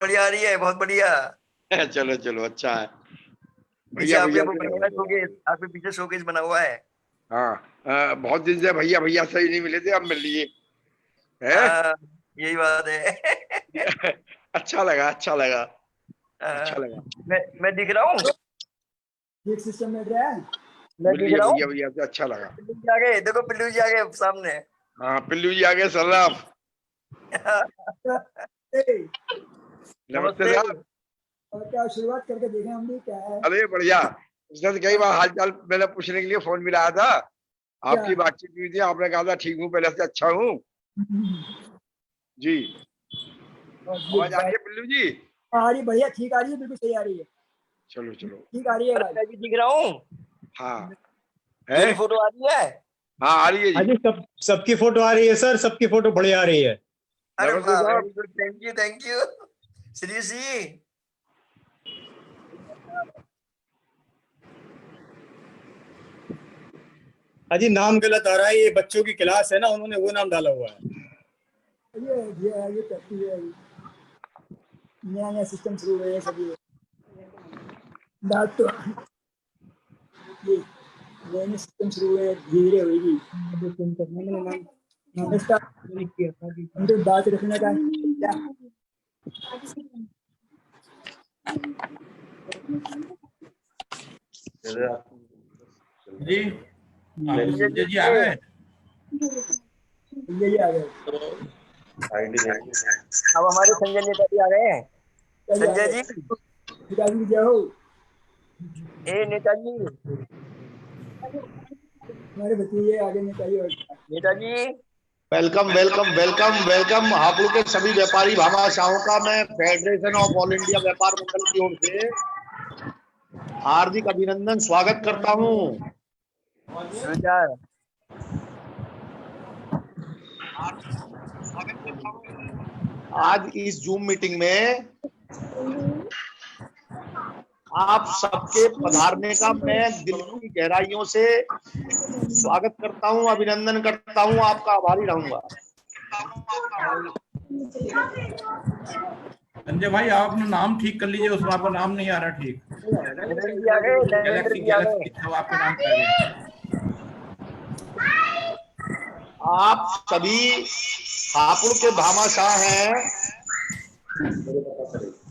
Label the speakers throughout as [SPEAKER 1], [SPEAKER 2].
[SPEAKER 1] बढ़िया आ रही है, बहुत बढ़िया।
[SPEAKER 2] चलो चलो, अच्छा है।
[SPEAKER 1] पीछे
[SPEAKER 2] भैया
[SPEAKER 1] आपके
[SPEAKER 2] भैया
[SPEAKER 1] वो बना हुआ है शोकेस, आपके पीछे शोकेस बना हुआ है।
[SPEAKER 2] हाँ, बहुत दिन से भैया भैया सही नहीं मिले थे, अब मिल लिए है।
[SPEAKER 1] हाँ, यही बात है।
[SPEAKER 2] अच्छा लगा, अच्छा लगा,
[SPEAKER 1] हाँ,
[SPEAKER 2] अच्छा लगा।
[SPEAKER 1] मैं दिख रहा हूँ।
[SPEAKER 3] एक सिस्टम में रहा है।
[SPEAKER 1] मैं
[SPEAKER 2] मिल
[SPEAKER 1] दिख
[SPEAKER 2] लिए
[SPEAKER 1] रहा हूँ।
[SPEAKER 2] भैया भैया से, अच्छा लगा।
[SPEAKER 1] पिल्लू जी आ गए, देखो पिल्लू जी आ गए सामने।
[SPEAKER 2] हाँ, पिल्लू जी आ गए सर्राफ।
[SPEAKER 3] ए,
[SPEAKER 2] नमस्ते
[SPEAKER 1] नमस्ते।
[SPEAKER 2] साहब।
[SPEAKER 3] और क्या शुरुआत करके देखें हम भी क्या है।
[SPEAKER 2] अरे बढ़िया। उसने तो कई बार हाल चाल मैंने पूछने के लिए फोन मिलाया था,
[SPEAKER 3] क्या
[SPEAKER 2] आपकी बातचीत हुई थी, आपने कहा था ठीक हूँ, पहले से अच्छा हूँ जी।
[SPEAKER 3] और ये
[SPEAKER 2] आवाज आ रही है पिल्लू जी?
[SPEAKER 3] आ रही, बढ़िया ठीक आ रही है, बिल्कुल सही आ रही है,
[SPEAKER 2] चलो चलो।
[SPEAKER 3] ठीक आ रही है
[SPEAKER 1] अरे
[SPEAKER 3] आवाज।
[SPEAKER 1] मैं भी दिख रहा हूँ।
[SPEAKER 2] हाँ है।
[SPEAKER 1] मेरी फोटो आ रही है।
[SPEAKER 2] हाँ आ रही है
[SPEAKER 4] हाँ
[SPEAKER 2] जी।
[SPEAKER 4] जी, सबकी फोटो आ रही है सर, सबकी फोटो बढ़िया आ रही है।
[SPEAKER 1] अरे
[SPEAKER 2] नमस्ते
[SPEAKER 1] वाह,
[SPEAKER 2] साहब।
[SPEAKER 1] Very good, thank you thank you. Shri C.
[SPEAKER 4] हाँ जी, नाम गलत आ रहा है, ये बच्चों की क्लास है ना, उन्होंने वो नाम डाला हुआ है।
[SPEAKER 3] ये करती है, नया नया सिस्टम शुरू हुआ है सभी बात तो, ये नए नए सिस्टम शुरू हुए, धीरे धीरे होगी। हम तो बात रखने का क्या।
[SPEAKER 5] जी संजय जी आ गए।
[SPEAKER 3] ये आ गए,
[SPEAKER 1] अब हमारे संजय नेता जी आ गए हैं।
[SPEAKER 3] चलिए आ
[SPEAKER 1] संजय
[SPEAKER 3] गए।
[SPEAKER 1] जी।
[SPEAKER 3] पिताजी जय हो।
[SPEAKER 1] ए नेताजी।
[SPEAKER 3] हमारे भतीजे आगे में चाहिए और क्या।
[SPEAKER 1] Netaji.
[SPEAKER 2] Welcome welcome welcome welcome. Hapur के सभी व्यापारी भामाशाहों का मैं फेडरेशन ऑफ ऑल इंडिया व्यापार मंडल की ओर से हार्दिक अभिनंदन स्वागत करता हूं।
[SPEAKER 1] नमस्कार।
[SPEAKER 2] आज इस जूम मीटिंग में आप सबके पधारने का मैं दिल की गहराइयों से स्वागत करता हूं, अभिनंदन करता हूं, आपका आभारी रहूंगा।
[SPEAKER 5] संजय भाई आप अपना नाम ठीक कर लीजिए, उसमें आपका नाम नहीं आ रहा ठीक।
[SPEAKER 1] नरेंद्र जी आ गए, नरेंद्र
[SPEAKER 5] गैलेक्सी
[SPEAKER 1] जी आ गए।
[SPEAKER 5] गैलेक्सी सब आपके नाम पे आ गए।
[SPEAKER 2] आप सभी हापुड़ के भामाशाह हैं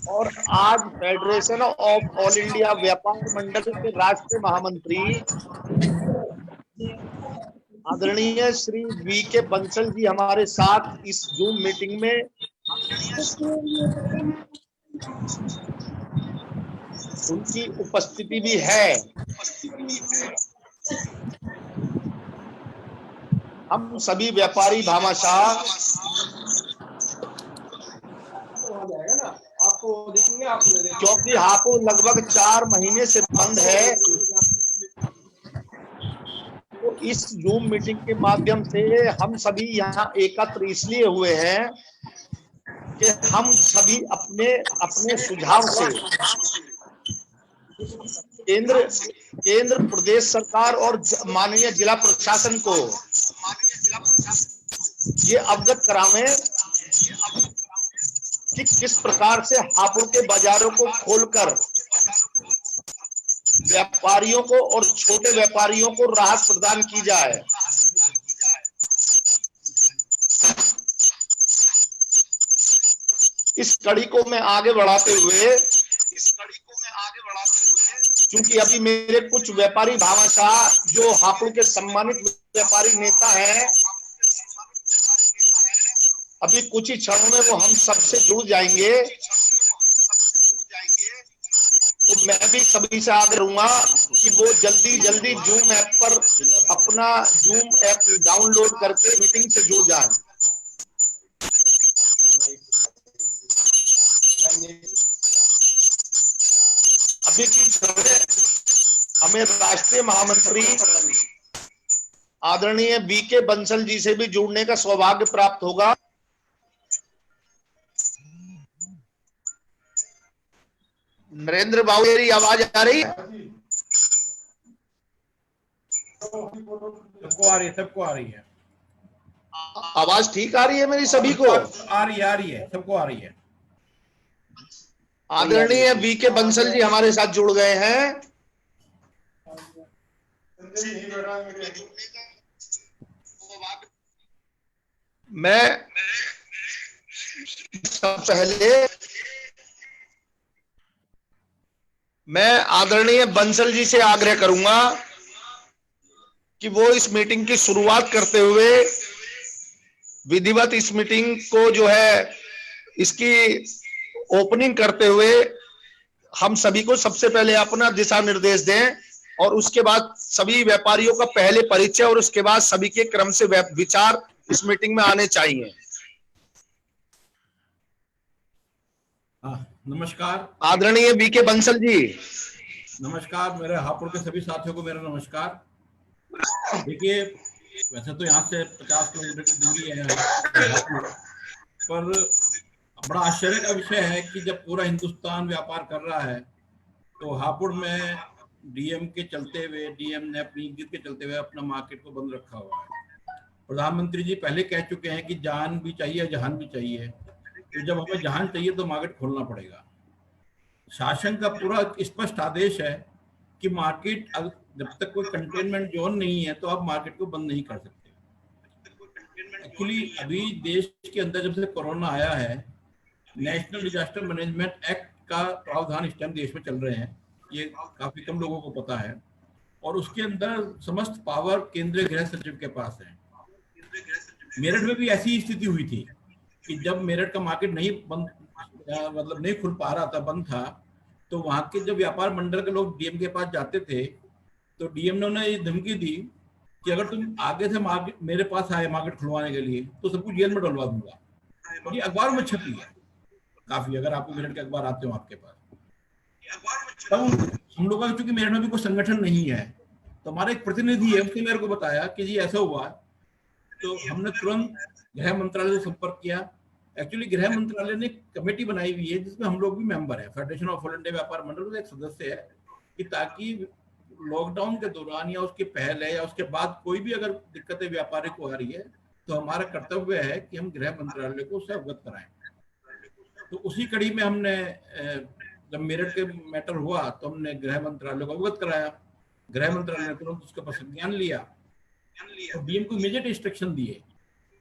[SPEAKER 2] और आज फेडरेशन ऑफ ऑल इंडिया व्यापार मंडल के राष्ट्रीय महामंत्री आदरणीय श्री वी के बंसल जी हमारे साथ इस जूम मीटिंग में उनकी उपस्थिति भी है। हम सभी व्यापारी भामाशाह क्योंकि हापुड़ लगभग 4 महीने से बंद है, तो इस जूम मीटिंग के माध्यम से हम सभी यहाँ एकत्र इसलिए हुए हैं कि हम सभी अपने अपने सुझाव से केंद्र प्रदेश सरकार और माननीय जिला प्रशासन को ये अवगत करावें कि किस प्रकार से हापुड़ के बाजारों को खोलकर व्यापारियों को और छोटे व्यापारियों को राहत प्रदान की जाए। इस कड़ी को मैं आगे बढ़ाते हुए, क्योंकि अभी मेरे कुछ व्यापारी भामाशाह जो हापुड़ के सम्मानित व्यापारी नेता हैं, अभी कुछ ही क्षणों में वो हम सबसे जुड़ जाएंगे, तो मैं भी सभी से आग्रह करूंगा कि वो जल्दी जल्दी जूम ऐप पर अपना जूम ऐप डाउनलोड करके मीटिंग से जुड़ जाएं। अभी की क्षणों में हमें राष्ट्रीय महामंत्री आदरणीय बी के बंसल जी से भी जुड़ने का सौभाग्य प्राप्त होगा। नरेंद्र बाबू, मेरी आवाज आ रही है?
[SPEAKER 5] सबको आ रही है, सबको आ रही है,
[SPEAKER 2] आवाज ठीक आ रही है मेरी सभी को?
[SPEAKER 5] आ रही है, सबको आ रही है।
[SPEAKER 2] आदरणीय वीके बंसल जी हमारे साथ जुड़ गए हैं। मैं सबसे पहले मैं आदरणीय बंसल जी से आग्रह करूंगा कि वो इस मीटिंग की शुरुआत करते हुए विधिवत इस मीटिंग को जो है इसकी ओपनिंग करते हुए हम सभी को सबसे पहले अपना दिशा निर्देश दें और उसके बाद सभी व्यापारियों का पहले परिचय और उसके बाद सभी के क्रम से विचार इस मीटिंग में आने चाहिए।
[SPEAKER 5] नमस्कार
[SPEAKER 2] आदरणीय वीके बंसल जी।
[SPEAKER 5] नमस्कार, मेरे हापुड़ के सभी साथियों को मेरा नमस्कार। देखिए, वैसे तो यहाँ से 50 किलोमीटर की दूरी है हापुड़, पर बड़ा आश्चर्य का विषय है कि जब पूरा हिंदुस्तान व्यापार कर रहा है तो हापुड़ में डीएम के चलते हुए, डीएम ने अपनी जिद के चलते हुए अपना मार्केट को बंद रखा हुआ है। प्रधानमंत्री जी पहले कह चुके हैं कि जान भी चाहिए जहान भी चाहिए, तो जब हमें जहान चाहिए तो मार्केट खोलना पड़ेगा। शासन का पूरा स्पष्ट आदेश है कि मार्केट जब तक कोई कंटेनमेंट जोन नहीं है तो आप मार्केट को बंद नहीं कर सकते। एक्चुअली अभी देश के अंदर जब से कोरोना आया है, नेशनल डिजास्टर मैनेजमेंट एक्ट का प्रावधान इस टाइम देश में चल रहे हैं, ये काफी कम लोगों को पता है, और उसके अंदर समस्त पावर केंद्रीय गृह सचिव के पास है। मेरठ में भी ऐसी स्थिति हुई थी कि जब मेरठ का मार्केट नहीं बंद मतलब नहीं खुल पा रहा था, बंद था, तो वहां के जब व्यापार मंडल के लोग डीएम के पास जाते थे तो डीएम ने उन्हें ये धमकी दी कि अगर तुम आगे से मार्केट मेरे पास आए मार्केट खुलवाने के लिए तो सबको जेल में डलवा दूंगा। और ये अखबार में छपी है काफी, अगर आपको मेरठ के अखबार आते हो आपके पास। तो हम लोगों का चूंकि मेरठ में भी कोई संगठन नहीं है, तो हमारा एक प्रतिनिधि है, उसने मेरे को बताया कि जी ऐसा हुआ, तो हमने तुरंत गृह मंत्रालय से संपर्क किया। एक्चुअली गृह मंत्रालय ने कमेटी बनाई हुई है जिसमें हम लोग भी मेंबर है, फेडरेशन ऑफ ऑल इंडिया व्यापार मंडल एक सदस्य है, कि ताकि लॉकडाउन के दौरान या उसके पहले या उसके बाद कोई भी अगर दिक्कतें व्यापारी को आ रही है तो हमारा कर्तव्य है कि हम गृह मंत्रालय को उससे अवगत कराएं। तो उसी कड़ी में हमने जब मेरठ के मैटर हुआ तो हमने गृह मंत्रालय को अवगत कराया। गृह मंत्रालय ने तुरंत उसके ऊपर संज्ञान लिया और डीएम को इमीडिएट इंस्ट्रक्शन दिए।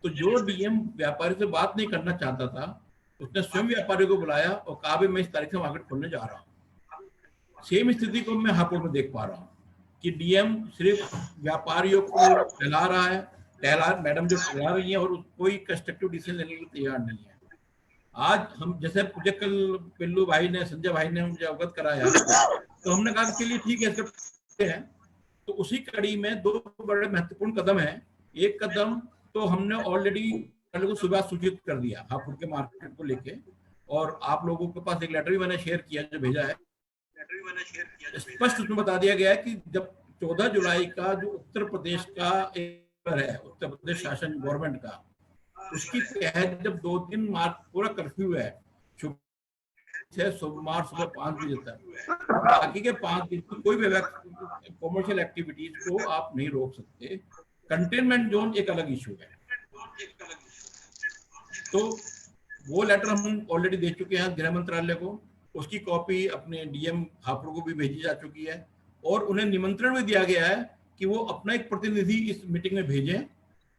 [SPEAKER 5] तो जो डीएम व्यापारी से बात नहीं करना चाहता था उसने स्वयं व्यापारी को बुलाया और कहा भी मैं इस तारीख से मार्केट खोलने जा रहा हूँ। सेम स्थिति को मैं हापुड़ में देख पा रहा हूँ कि डीएम सिर्फ व्यापारियों को टहला रहा है, मैडम जो टहला रही है, और कोई कंस्ट्रक्टिव डिसीजन लेने के लिए तैयार नहीं है। आज हम जैसे मुझे कल पिल्लू भाई ने, संजय भाई ने मुझे अवगत कराया तो हमने कहा कि चलिए ठीक है इसका है। तो उसी कड़ी में दो बड़े महत्वपूर्ण कदम है। एक कदम तो हमने ऑलरेडी कल को सुबह सूचित कर दिया हापुड़ के मार्केट को लेके, और आप लोगों के पास एक लेटर भी मैंने शेयर किया, जो भेजा है, स्पष्ट उसमें बता दिया गया है कि जब 14 जुलाई का जो उत्तर प्रदेश का एक है, उत्तर प्रदेश शासन गवर्नमेंट का, उसकी तहत जब 2 दिन पूरा कर्फ्यू है, सोमवार सुबह 5 बजे तक, बाकी के 5 दिन कोई भी कॉमर्शियल एक्टिविटीज को आप नहीं रोक सकते। कंटेनमेंट जोन एक अलग इशू है। तो वो लेटर हम ऑलरेडी दे चुके हैं गृह मंत्रालय को, उसकी कॉपी अपने डीएम हापुड़ को भी भेजी जा चुकी है, और उन्हें निमंत्रण भी दिया गया है कि वो अपना एक प्रतिनिधि इस मीटिंग में भेजें,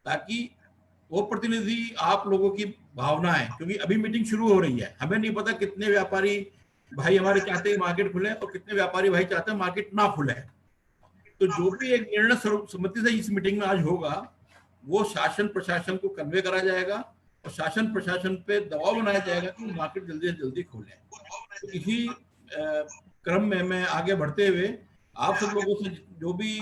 [SPEAKER 5] ताकि वो प्रतिनिधि आप लोगों की भावनाएं, क्योंकि अभी मीटिंग शुरू हो रही है, हमें नहीं पता कितने व्यापारी भाई हमारे चाहते हैं मार्केट खुले और कितने व्यापारी भाई चाहते हैं मार्केट ना खुले। तो जो भी एक निर्णय सर्वसम्मति से इस मीटिंग में आज होगा वो शासन प्रशासन को कन्वे करा जाएगा और शासन प्रशासन पे दबाव बनाया जाएगा कि मार्केट जल्दी से जल्दी खोले। तो इसी क्रम में मैं आगे बढ़ते हुए आप सब लोगों से जो भी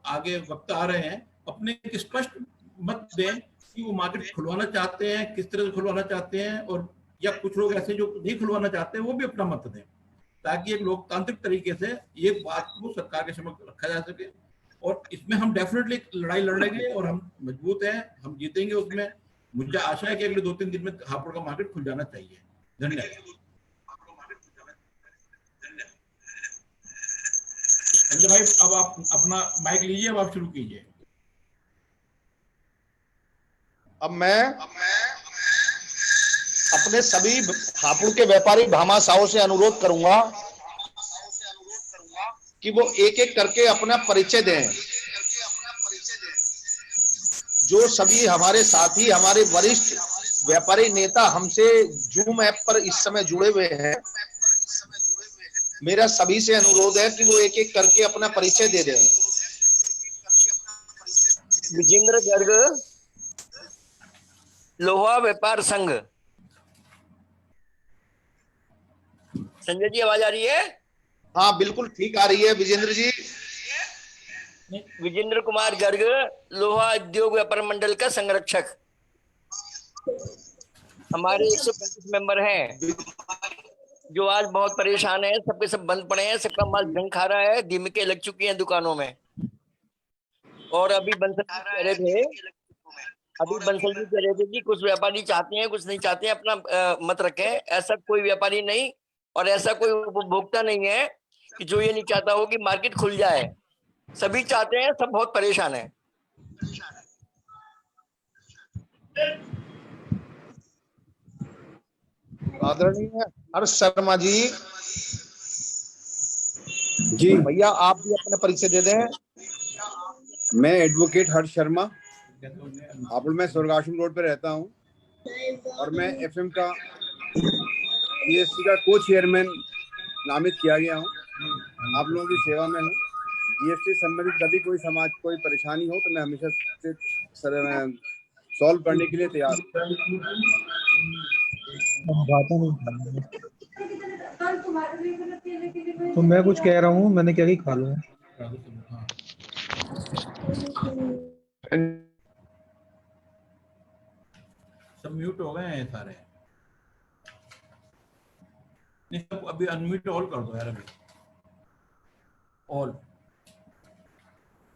[SPEAKER 5] आगे वक्त आ रहे हैं अपने एक स्पष्ट मत दें कि वो मार्केट खुलवाना चाहते हैं, किस तरह से खुलवाना चाहते हैं, और या कुछ लोग ऐसे जो नहीं खुलवाना चाहते हैं वो भी अपना मत दें, ताकि एक लोकतांत्रिक तरीके से ये बात को सरकार के समक्ष रखा जा सके। और इसमें हम डेफिनेटली लड़ाई लड़ेंगे और हम मजबूत हैं, हम जीतेंगे उसमें। मुझे आशा है कि अगले 2-3 दिन में हापुड़ का मार्केट खुल जाना चाहिए। धन्यवाद। संजय भाई, अब आप अपना माइक लीजिए, अब आप शुरू कीजिए।
[SPEAKER 2] अब मैं अपने सभी हापुड़ के व्यापारी भामाशाहों से अनुरोध करूंगा कि वो एक एक करके अपना परिचय दें। जो सभी हमारे साथी, हमारे वरिष्ठ व्यापारी नेता हमसे जूम ऐप पर इस समय जुड़े हुए हैं, मेरा सभी से अनुरोध है कि वो एक एक करके अपना परिचय दे दें।
[SPEAKER 1] विजेंद्र गर्ग, लोहा व्यापार संघ। संजय जी आवाज आ रही है?
[SPEAKER 2] हाँ बिल्कुल ठीक आ रही है विजेंद्र जी।
[SPEAKER 1] विजेंद्र कुमार गर्ग, लोहा उद्योग व्यापार मंडल का संरक्षक। हमारे 135 मेंबर हैं जो आज बहुत परेशान है, सबके सब बंद पड़े हैं, सबका माल जंग खा रहा है, दीमकें लग चुकी हैं दुकानों में। और अभी बंसल जी कह रहे थे कि कुछ व्यापारी चाहते हैं, कुछ नहीं चाहते हैं, अपना मत रखें। ऐसा कोई व्यापारी नहीं और ऐसा कोई उपभोक्ता नहीं है कि जो ये नहीं चाहता हो कि मार्केट खुल जाए। सभी चाहते हैं, सब बहुत परेशान है।
[SPEAKER 2] आदरणीय हर्ष शर्मा जी,
[SPEAKER 4] जी
[SPEAKER 2] भैया आप भी अपना परिचय दे दें।
[SPEAKER 4] मैं एडवोकेट हर्ष शर्मा, हापुड़ में स्वर्गाश्रम रोड पे रहता हूँ और मैं एफएम का जीएसटी का को चेयरमैन नामित किया गया हूँ। आप लोगों की सेवा में हूँ। जीएसटी संबंधित कभी कोई समाज कोई परेशानी हो तो मैं हमेशा से सॉल्व करने के लिए तैयार हूँ।
[SPEAKER 6] तो मैं कुछ कह रहा हूँ, मैंने क्या खा लूँ।
[SPEAKER 5] सब म्यूट हो गए हैं सारे। नहीं, सब अभी अनम्यूट ऑल कर दो यार। अभी ऑल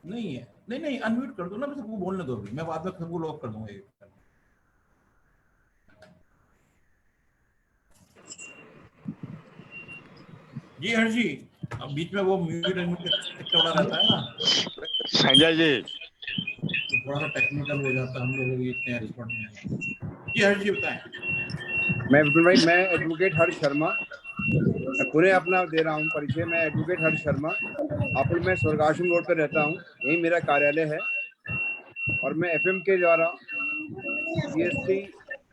[SPEAKER 5] नहीं है, नहीं अनम्यूट कर दो ना, सबको बोलने दो। अभी मैं बाद में सबको लॉक कर दूंगा। जी हर्ष जी, अब बीच में वो म्यूट अनम्यूट चौड़ा रहता है ना
[SPEAKER 7] संजय जी,
[SPEAKER 5] तो थोड़ा सा टेक्निकल हो जाता है, हम लोग भी इतने एक्सपर्ट नहीं हैं। जी हर्ष जी बताएं।
[SPEAKER 4] मैं विपुल भाई, मैं एडवोकेट हर्ष शर्मा, मैं पुनः अपना दे रहा हूँ परिचय। मैं एडवोकेट हर्ष शर्मा, हापुड़ में स्वर्गाश्रम रोड पर रहता हूँ, यही मेरा कार्यालय है और मैं एफएम के द्वारा जीएसटी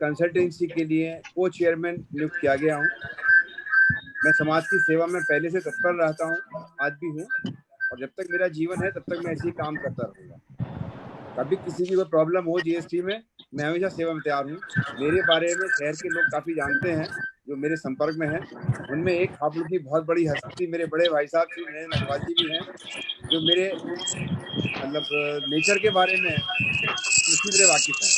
[SPEAKER 4] कंसल्टेंसी के लिए को चेयरमैन नियुक्त किया गया हूँ। मैं समाज की सेवा में पहले से तत्पर रहता हूँ, आज भी हूँ और जब तक मेरा जीवन है तब तक मैं ऐसे ही काम करता रहूँगा। कभी किसी की कोई प्रॉब्लम हो जीएसटी में, मैं हमेशा सेवा में तैयार हूँ। मेरे बारे में शहर के लोग काफ़ी जानते हैं जो मेरे संपर्क में हैं। उनमें एक हापुड़ की बहुत बड़ी हस्ती मेरे बड़े भाई साहब श्री नरेंद्र अग्रवाल जी भी हैं, जो मेरे मतलब नेचर के बारे में उसी तरह वाकिफ हैं।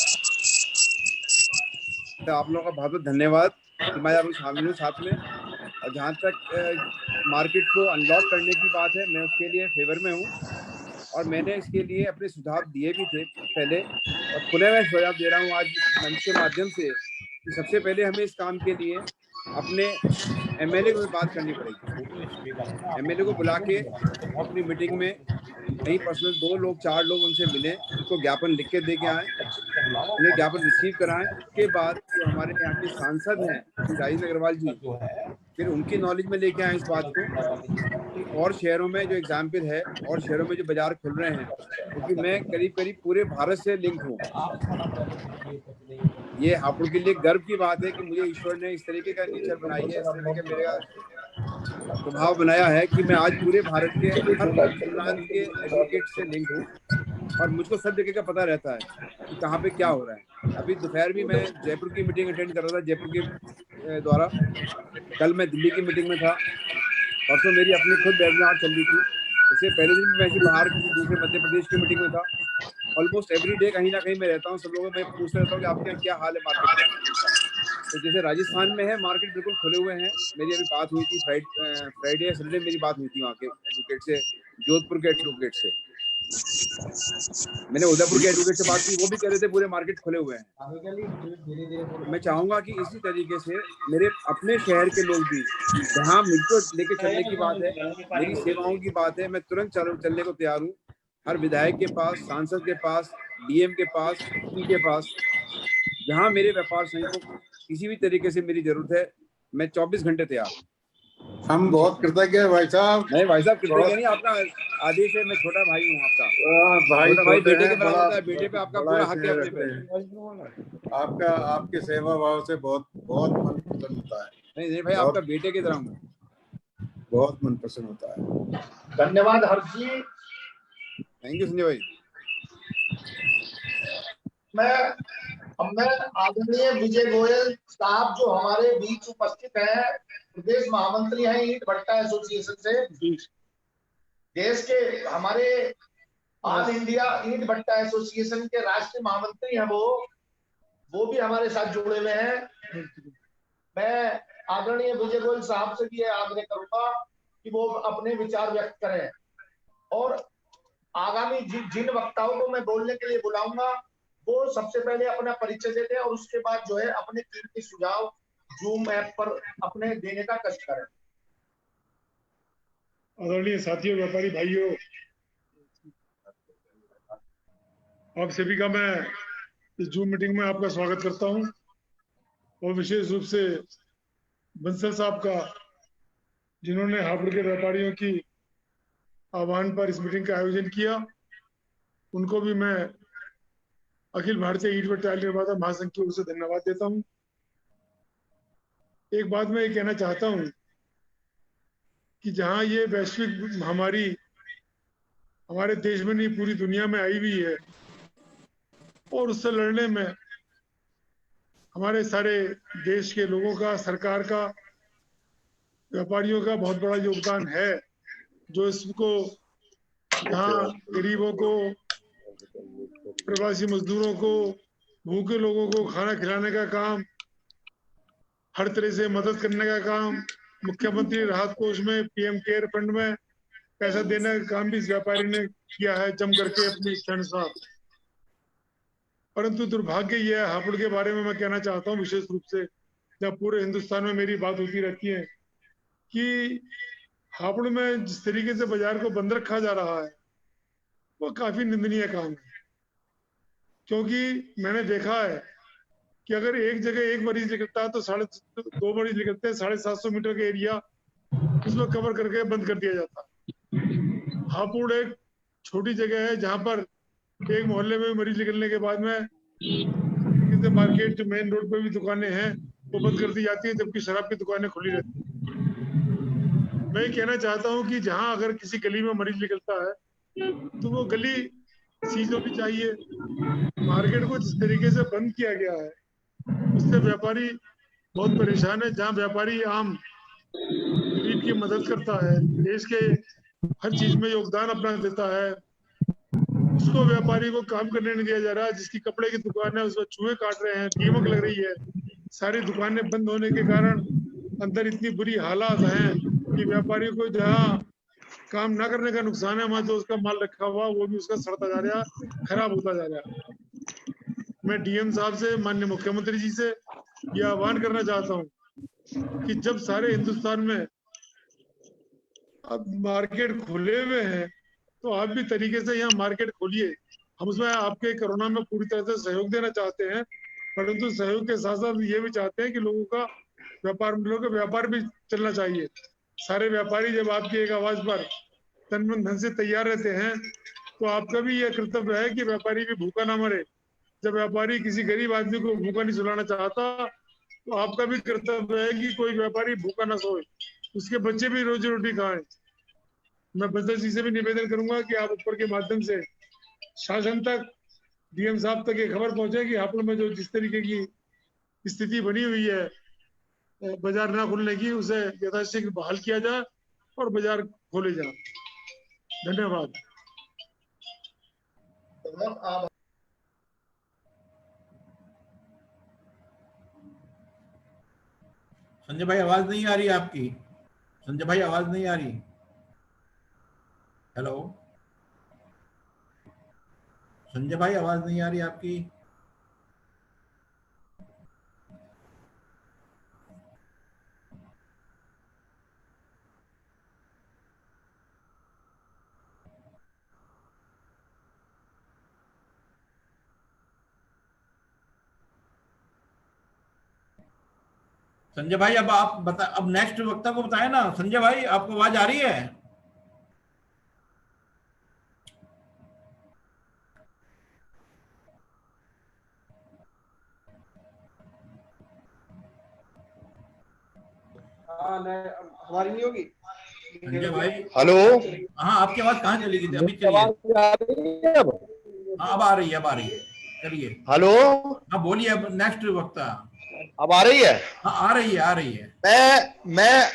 [SPEAKER 4] तो आप लोगों का बहुत बहुत धन्यवाद कि मैं आप शामिल हूँ साथ में। और जहाँ तक मार्केट को अनलॉक करने की बात है, मैं उसके लिए फेवर में हूँ और मैंने इसके लिए अपने सुझाव दिए भी थे पहले और पुनः मैं सुझाव दे रहा हूँ आज मंच के माध्यम से कि सबसे पहले हमें इस काम के लिए अपने एमएलए को बात करनी पड़ेगी। एमएलए को बुला के अपनी मीटिंग में कहीं पर्सनल 2 लोग 4 लोग उनसे मिले, उनको ज्ञापन लिख के दे के आए, उन्हें ज्ञापन रिसीव कराएं। उसके बाद जो हमारे यहाँ के सांसद हैं श्री राजेंद्र अग्रवाल जी, फिर उनकी नॉलेज में लेके आए इस बात को। और शहरों में जो एग्जाम्पल है और शहरों में जो बाजार खुल रहे हैं, क्योंकि मैं करीब करीब पूरे भारत से लिंक हूँ। ये हापुड़ के लिए गर्व की बात है कि मुझे ईश्वर ने इस तरीके का नेचर बनाई है, इस तरीके का मेरा स्वभाव बनाया है कि मैं आज पूरे भारत के हर प्रांत के एडवोकेट से लिंक हूँ और मुझको सब जगह का पता रहता है कि कहाँ पे क्या हो रहा है। अभी दोपहर भी मैं जयपुर की मीटिंग अटेंड कर रहा था जयपुर के द्वारा, कल मैं दिल्ली की मीटिंग में था, परसों मेरी अपनी खुद वेबिनार चल रही थी, इससे पहले दिन मैं बाहर किसी दूसरे मध्य प्रदेश की मीटिंग में था। ऑलमोस्ट एवरी डे कहीं ना कहीं मैं रहता हूँ, सब लोगों में पूछता रहता हूँ कि आपके यहाँ क्या हाल है मार्केट का। तो जैसे राजस्थान में है मार्केट बिल्कुल खुले हुए हैं। मेरी अभी बात हुई थी फ्राइडे या सैटरडे मेरी बात हुई थी वहाँ के एडवोकेट से, जोधपुर के एडवोकेट से। मैंने उदयपुर के एडवोकेट से बात की, वो भी कह रहे थे पूरे मार्केट खुले हुए हैं। मैं चाहूंगा कि इसी तरीके से मेरे अपने शहर के लोग भी, जहाँ मुझको लेके चलने की बात है, मेरी सेवाओं की बात है, मैं तुरंत चलने को तैयार हूँ। हर विधायक के पास, सांसद के पास, डीएम के पास, के पास, जहाँ मेरे व्यापार संघ को किसी भी तरीके से मेरी जरूरत है, मैं 24 घंटे तैयार हूँ।
[SPEAKER 7] हम बहुत कृतज्ञ हैं भाई साहब।
[SPEAKER 4] नहीं भाई साहब, कृतज्ञ
[SPEAKER 7] बहुत-
[SPEAKER 4] नहीं, आपका आदेश है, मैं छोटा भाई हूँ आपका।
[SPEAKER 7] भाई
[SPEAKER 4] छोटा भाई
[SPEAKER 7] छोटे
[SPEAKER 4] बेटे के
[SPEAKER 7] हैं,
[SPEAKER 4] बराबर
[SPEAKER 7] बड़ा
[SPEAKER 4] होता है, बेटे पे आपका
[SPEAKER 7] बड़ा
[SPEAKER 4] पूरा हक है
[SPEAKER 7] स्नेह
[SPEAKER 4] अपने
[SPEAKER 7] रखते
[SPEAKER 4] पे।
[SPEAKER 7] हैं। आपका आपके सेवा भाव से बहुत बहुत मन प्रसन्न होता है।
[SPEAKER 4] नहीं नहीं भाई,
[SPEAKER 7] बहुत-
[SPEAKER 4] आपका बेटे की तरह हूँ।
[SPEAKER 7] बहुत मन प्रसन्न होता है।
[SPEAKER 2] धन्यवाद हर्ष जी।
[SPEAKER 4] थैंक यू संजय भाई।
[SPEAKER 2] मैं आदरणीय विजय गोयल साहब जो हमारे बीच उपस्थित हैं, प्रदेश महामंत्री हैं ईंट भट्टा एसोसिएशन से, देश के हमारे ऑल इंडिया ईंट भट्टा एसोसिएशन के राष्ट्रीय महामंत्री हैं वो भी हमारे साथ जुड़े हुए हैं। मैं आदरणीय विजय गोयल साहब से भी यह आग्रह करूंगा कि वो अपने विचार व्यक्त करें और आगामी जिन वक्ताओं को मैं बोलने के लिए बुलाऊंगा वो सबसे पहले अपना परिचय देते हैं और उसके बाद जो है अपने कीमती सुझाव जूम ऐप पर अपने देने का कष्ट करें।
[SPEAKER 8] आदरणीय साथियों, व्यापारी भाइयों, आप सभी का मैं इस जूम मीटिंग में आपका स्वागत करता हूं और विशेष रूप से बंसल साहब का, जिन्होंने हापुड़ के व्यापारियों की आह्वान पर इस मीटिंग का आयोजन किया, उनको भी मैं अखिल भारतीय ईंट भट्टा निर्माता महासंघ की ओर से धन्यवाद देता हूं। एक बात मैं ये कहना चाहता हूं कि जहां ये वैश्विक महामारी हमारे देश में नहीं पूरी दुनिया में आई हुई है और उससे लड़ने में हमारे सारे देश के लोगों का, सरकार का, व्यापारियों का बहुत बड़ा योगदान है, जो इसको यहाँ गरीबों को, प्रवासी मजदूरों को, भूखे लोगों को खाना खिलाने का काम, हर तरह से मदद करने का काम, मुख्यमंत्री राहत कोष में, पीएम केयर फंड में पैसा देने का काम भी इस व्यापारी ने किया है जम करके अपनी इच्छा अनुसार। परंतु दुर्भाग्य यह है, हापुड़ के बारे में मैं कहना चाहता हूँ विशेष रूप से, जब पूरे हिंदुस्तान में मेरी बात होती रहती है कि हापुड़ में जिस तरीके से बाजार को बंद रखा जा रहा है वो काफी निंदनीय काम है। क्योंकि मैंने देखा है कि अगर एक जगह एक मरीज निकलता है तो 2.5 मरीज निकलते हैं, 750 मीटर का एरिया उसमें कवर करके बंद कर दिया जाता है। हापुड़ एक छोटी जगह है जहां पर एक मोहल्ले में मरीज निकलने के बाद में मार्केट जो मेन रोड पे भी दुकानें हैं वो बंद कर दी जाती है, जबकि शराब की दुकानें खुली रहती है। मैं कहना चाहता हूं कि जहां अगर किसी गली में मरीज निकलता है तो वो गली सीज होनी चाहिए। मार्केट को जिस तरीके से बंद किया गया है उससे व्यापारी बहुत परेशान है। जहां व्यापारी आम गरीब की मदद करता है, देश के हर चीज में योगदान अपना देता है, उसको व्यापारी को काम करने नहीं दिया जा रहा है। जिसकी कपड़े की दुकान है उसमें चूहे काट रहे हैं, दीमक लग रही है, सारी दुकानें बंद होने के कारण अंदर इतनी बुरी हालात हैं कि व्यापारी को जहाँ काम ना करने का नुकसान है, वहां जो उसका माल रखा हुआ वो भी उसका सड़ता जा रहा है, खराब होता जा रहा है। मैं डीएम साहब से, माननीय मुख्यमंत्री जी से यह आह्वान करना चाहता हूँ कि जब सारे हिंदुस्तान में अब मार्केट खुले हुए हैं तो आप भी तरीके से यहाँ मार्केट खोलिए। हम उसमें आपके कोरोना में पूरी तरह से सहयोग देना चाहते हैं, परंतु सहयोग के साथ साथ ये भी चाहते हैं कि लोगों का व्यापार भी चलना चाहिए। सारे व्यापारी जब आपकी एक आवाज पर तन मन धन से तैयार रहते हैं तो आपका भी यह कर्तव्य है कि व्यापारी भी भूखा ना मरे। जब व्यापारी किसी गरीब आदमी को भूखा नहीं सुलाना चाहता तो आपका भी कर्तव्य है कि कोई व्यापारी भूखा ना सोए, उसके बच्चे भी रोजी रोटी खाएं। मैं बंसल जी से भी निवेदन करूंगा कि आप ऊपर के माध्यम से शासन तक, डीएम साहब तक ये खबर पहुंचे कि हापुड़ में जो जिस तरीके की स्थिति बनी हुई है बाजार ना खुलने की, उसे यथाशीघ्र बहाल किया जाए और बाजार खोले जाए। धन्यवाद।
[SPEAKER 5] संजय भाई आवाज नहीं आ रही आपकी। संजय भाई आवाज नहीं आ रही। हेलो संजय भाई आवाज नहीं आ रही आपकी। संजय भाई अब आप बता, अब नेक्स्ट वक्ता को बताएं ना। संजय भाई आपको आवाज आ रही है?
[SPEAKER 4] हमारी नहीं होगी।
[SPEAKER 5] संजय भाई
[SPEAKER 2] हेलो,
[SPEAKER 5] हाँ, आपकी आवाज कहाँ चली गई थी? अभी चलिए।
[SPEAKER 2] आवाज आ रही है अब?
[SPEAKER 5] हाँ, अब आ रही है, अब आ रही है, चलिए।
[SPEAKER 2] हेलो,
[SPEAKER 5] हाँ बोलिए, अब नेक्स्ट वक्ता।
[SPEAKER 2] अब आ रही है?
[SPEAKER 5] हाँ, आ रही है, आ रही है।
[SPEAKER 2] मैं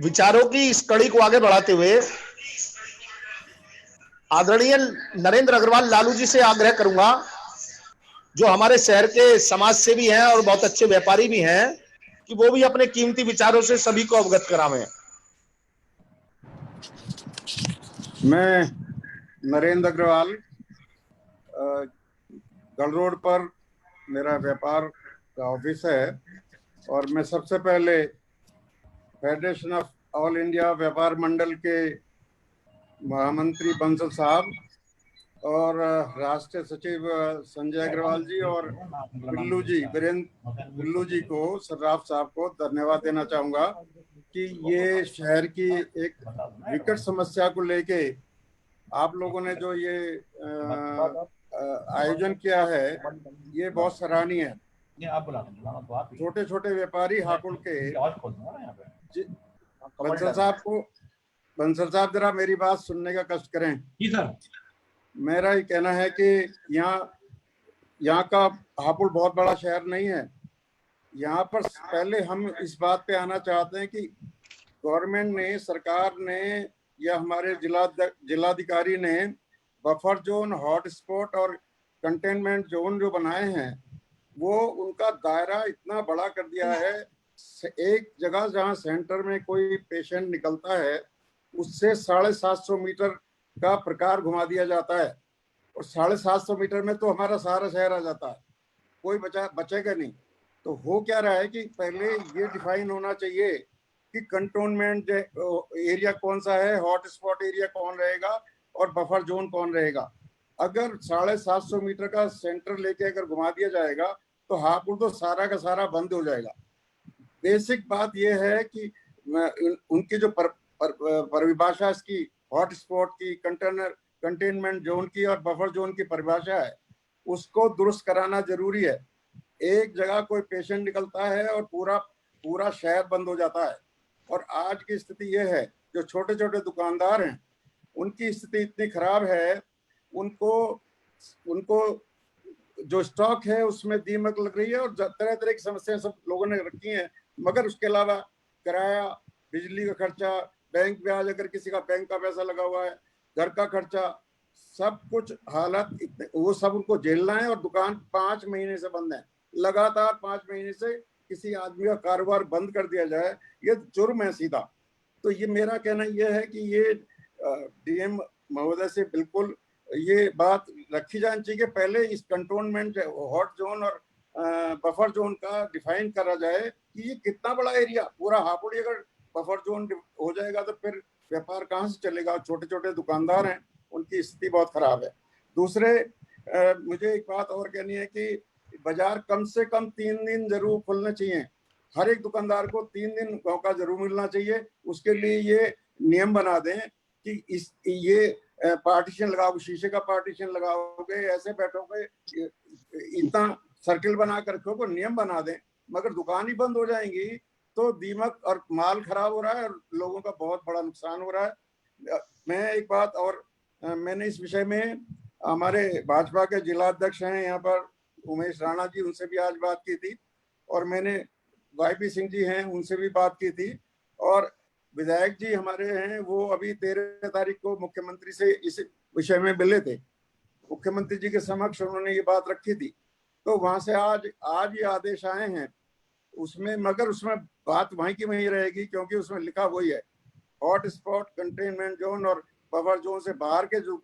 [SPEAKER 2] विचारों की इस कड़ी को आगे बढ़ाते हुए आदरणीय नरेंद्र अग्रवाल लालू जी से आग्रह करूंगा, जो हमारे शहर के समाज सेवी हैं और बहुत अच्छे व्यापारी भी हैं, कि वो भी अपने कीमती विचारों से सभी को अवगत करावें।
[SPEAKER 7] मैं नरेंद्र अग्रवाल, गल रोड पर मेरा व्यापार का ऑफिस है, और मैं सबसे पहले फेडरेशन ऑफ ऑल इंडिया व्यापार मंडल के महामंत्री बंसल साहब और राष्ट्रीय सचिव संजय अग्रवाल जी और बिल्लू जी, वीरेंद्र बिल्लू जी को, सर्राफ साहब को धन्यवाद देना चाहूंगा कि ये शहर की एक विकट समस्या को लेके आप लोगों ने जो ये आयोजन किया है, ये बहुत सराहनीय है। छोटे छोटे व्यापारी हापुड़ के बंसल साहब जरा मेरी बात सुनने का कष्ट करें।
[SPEAKER 5] जी सर।
[SPEAKER 7] मेरा ये कहना है कि यहाँ का हापुड़ बहुत बड़ा शहर नहीं है। यहाँ पर पहले हम इस बात पे आना चाहते हैं कि गवर्नमेंट ने, सरकार ने या हमारे जिलाधिकारी ने बफर जोन, हॉटस्पॉट और कंटेनमेंट जोन जो बनाए हैं, वो उनका दायरा इतना बड़ा कर दिया है। एक जगह जहाँ सेंटर में कोई पेशेंट निकलता है, उससे 750 मीटर का प्रकार घुमा दिया जाता है, और 750 मीटर में तो हमारा सारा शहर आ जाता है, कोई बचेगा नहीं। तो हो क्या रहा है कि पहले ये डिफाइन होना चाहिए कि कंटोनमेंट एरिया कौन सा है, हॉटस्पॉट एरिया कौन रहेगा और बफर जोन कौन रहेगा। अगर 750 मीटर का सेंटर लेके अगर घुमा दिया जाएगा तो हापुड़ तो सारा का सारा बंद हो जाएगा। बेसिक बात यह है कि उनकी जो परिभाषा इसकी हॉटस्पॉट की, कंटेनमेंट जोन की और बफर जोन की परिभाषा है, उसको दुरुस्त कराना जरूरी है। एक जगह कोई पेशेंट निकलता है और पूरा शहर बंद हो जाता है। और आज की स्थिति यह है, जो छोटे छोटे दुकानदार हैं उनकी स्थिति इतनी खराब है, उनको जो स्टॉक है उसमें दीमक लग रही है और तरह तरह की समस्याएं सब लोगों ने रखी हैं। मगर उसके अलावा किराया, बिजली का खर्चा, बैंक ब्याज, अगर किसी का बैंक का पैसा लगा हुआ है, घर का खर्चा, सब कुछ हालत वो सब उनको झेलना है। और दुकान 5 महीने से बंद है, लगातार 5 महीने से किसी आदमी का कारोबार बंद कर दिया जाए, ये जुर्म है सीधा। तो ये मेरा कहना यह है कि ये डीएम महोदय से बिल्कुल ये बात रखी जानी चाहिए, पहले इस कंटोनमेंट, हॉट जोन और बफर जोन का डिफाइन करा जाए कि ये कितना बड़ा एरिया, पूरा हापुड़ अगर बफर जोन हो जाएगा तो फिर व्यापार कहाँ से चलेगा। छोटे छोटे दुकानदार हैं, उनकी स्थिति बहुत खराब है। दूसरे मुझे एक बात और कहनी है कि बाजार कम से कम 3 दिन जरूर खुलने चाहिए। हर एक दुकानदार को 3 दिन मौका जरूर मिलना चाहिए। उसके लिए ये नियम बना दें कि ये पार्टीशन लगाओगे, शीशे का पार्टीशन लगाओगे, ऐसे बैठोगे, इतना सर्किल बना कर रखोगे, नियम बना दें। मगर दुकान ही बंद हो जाएंगी तो दीमक और माल खराब हो रहा है और लोगों का बहुत बड़ा नुकसान हो रहा है। मैं एक बात और, मैंने इस विषय में हमारे भाजपा के जिलाध्यक्ष हैं यहाँ पर उमेश राणा जी, उनसे भी आज बात की थी, और मैंने वाईपी सिंह जी हैं उनसे भी बात की थी, और विधायक जी हमारे हैं, वो अभी 13 तारीख को मुख्यमंत्री से इस विषय में मिले थे। मुख्यमंत्री जी के समक्ष उन्होंने ये बात रखी थी। तो वहां से आज ये आदेश आए हैं उसमें, मगर उसमें बात वहीं की वहीं रहेगी, क्योंकि उसमें लिखा वही है, हॉट स्पॉट, कंटेनमेंट जोन और बफर जोन से बाहर के जो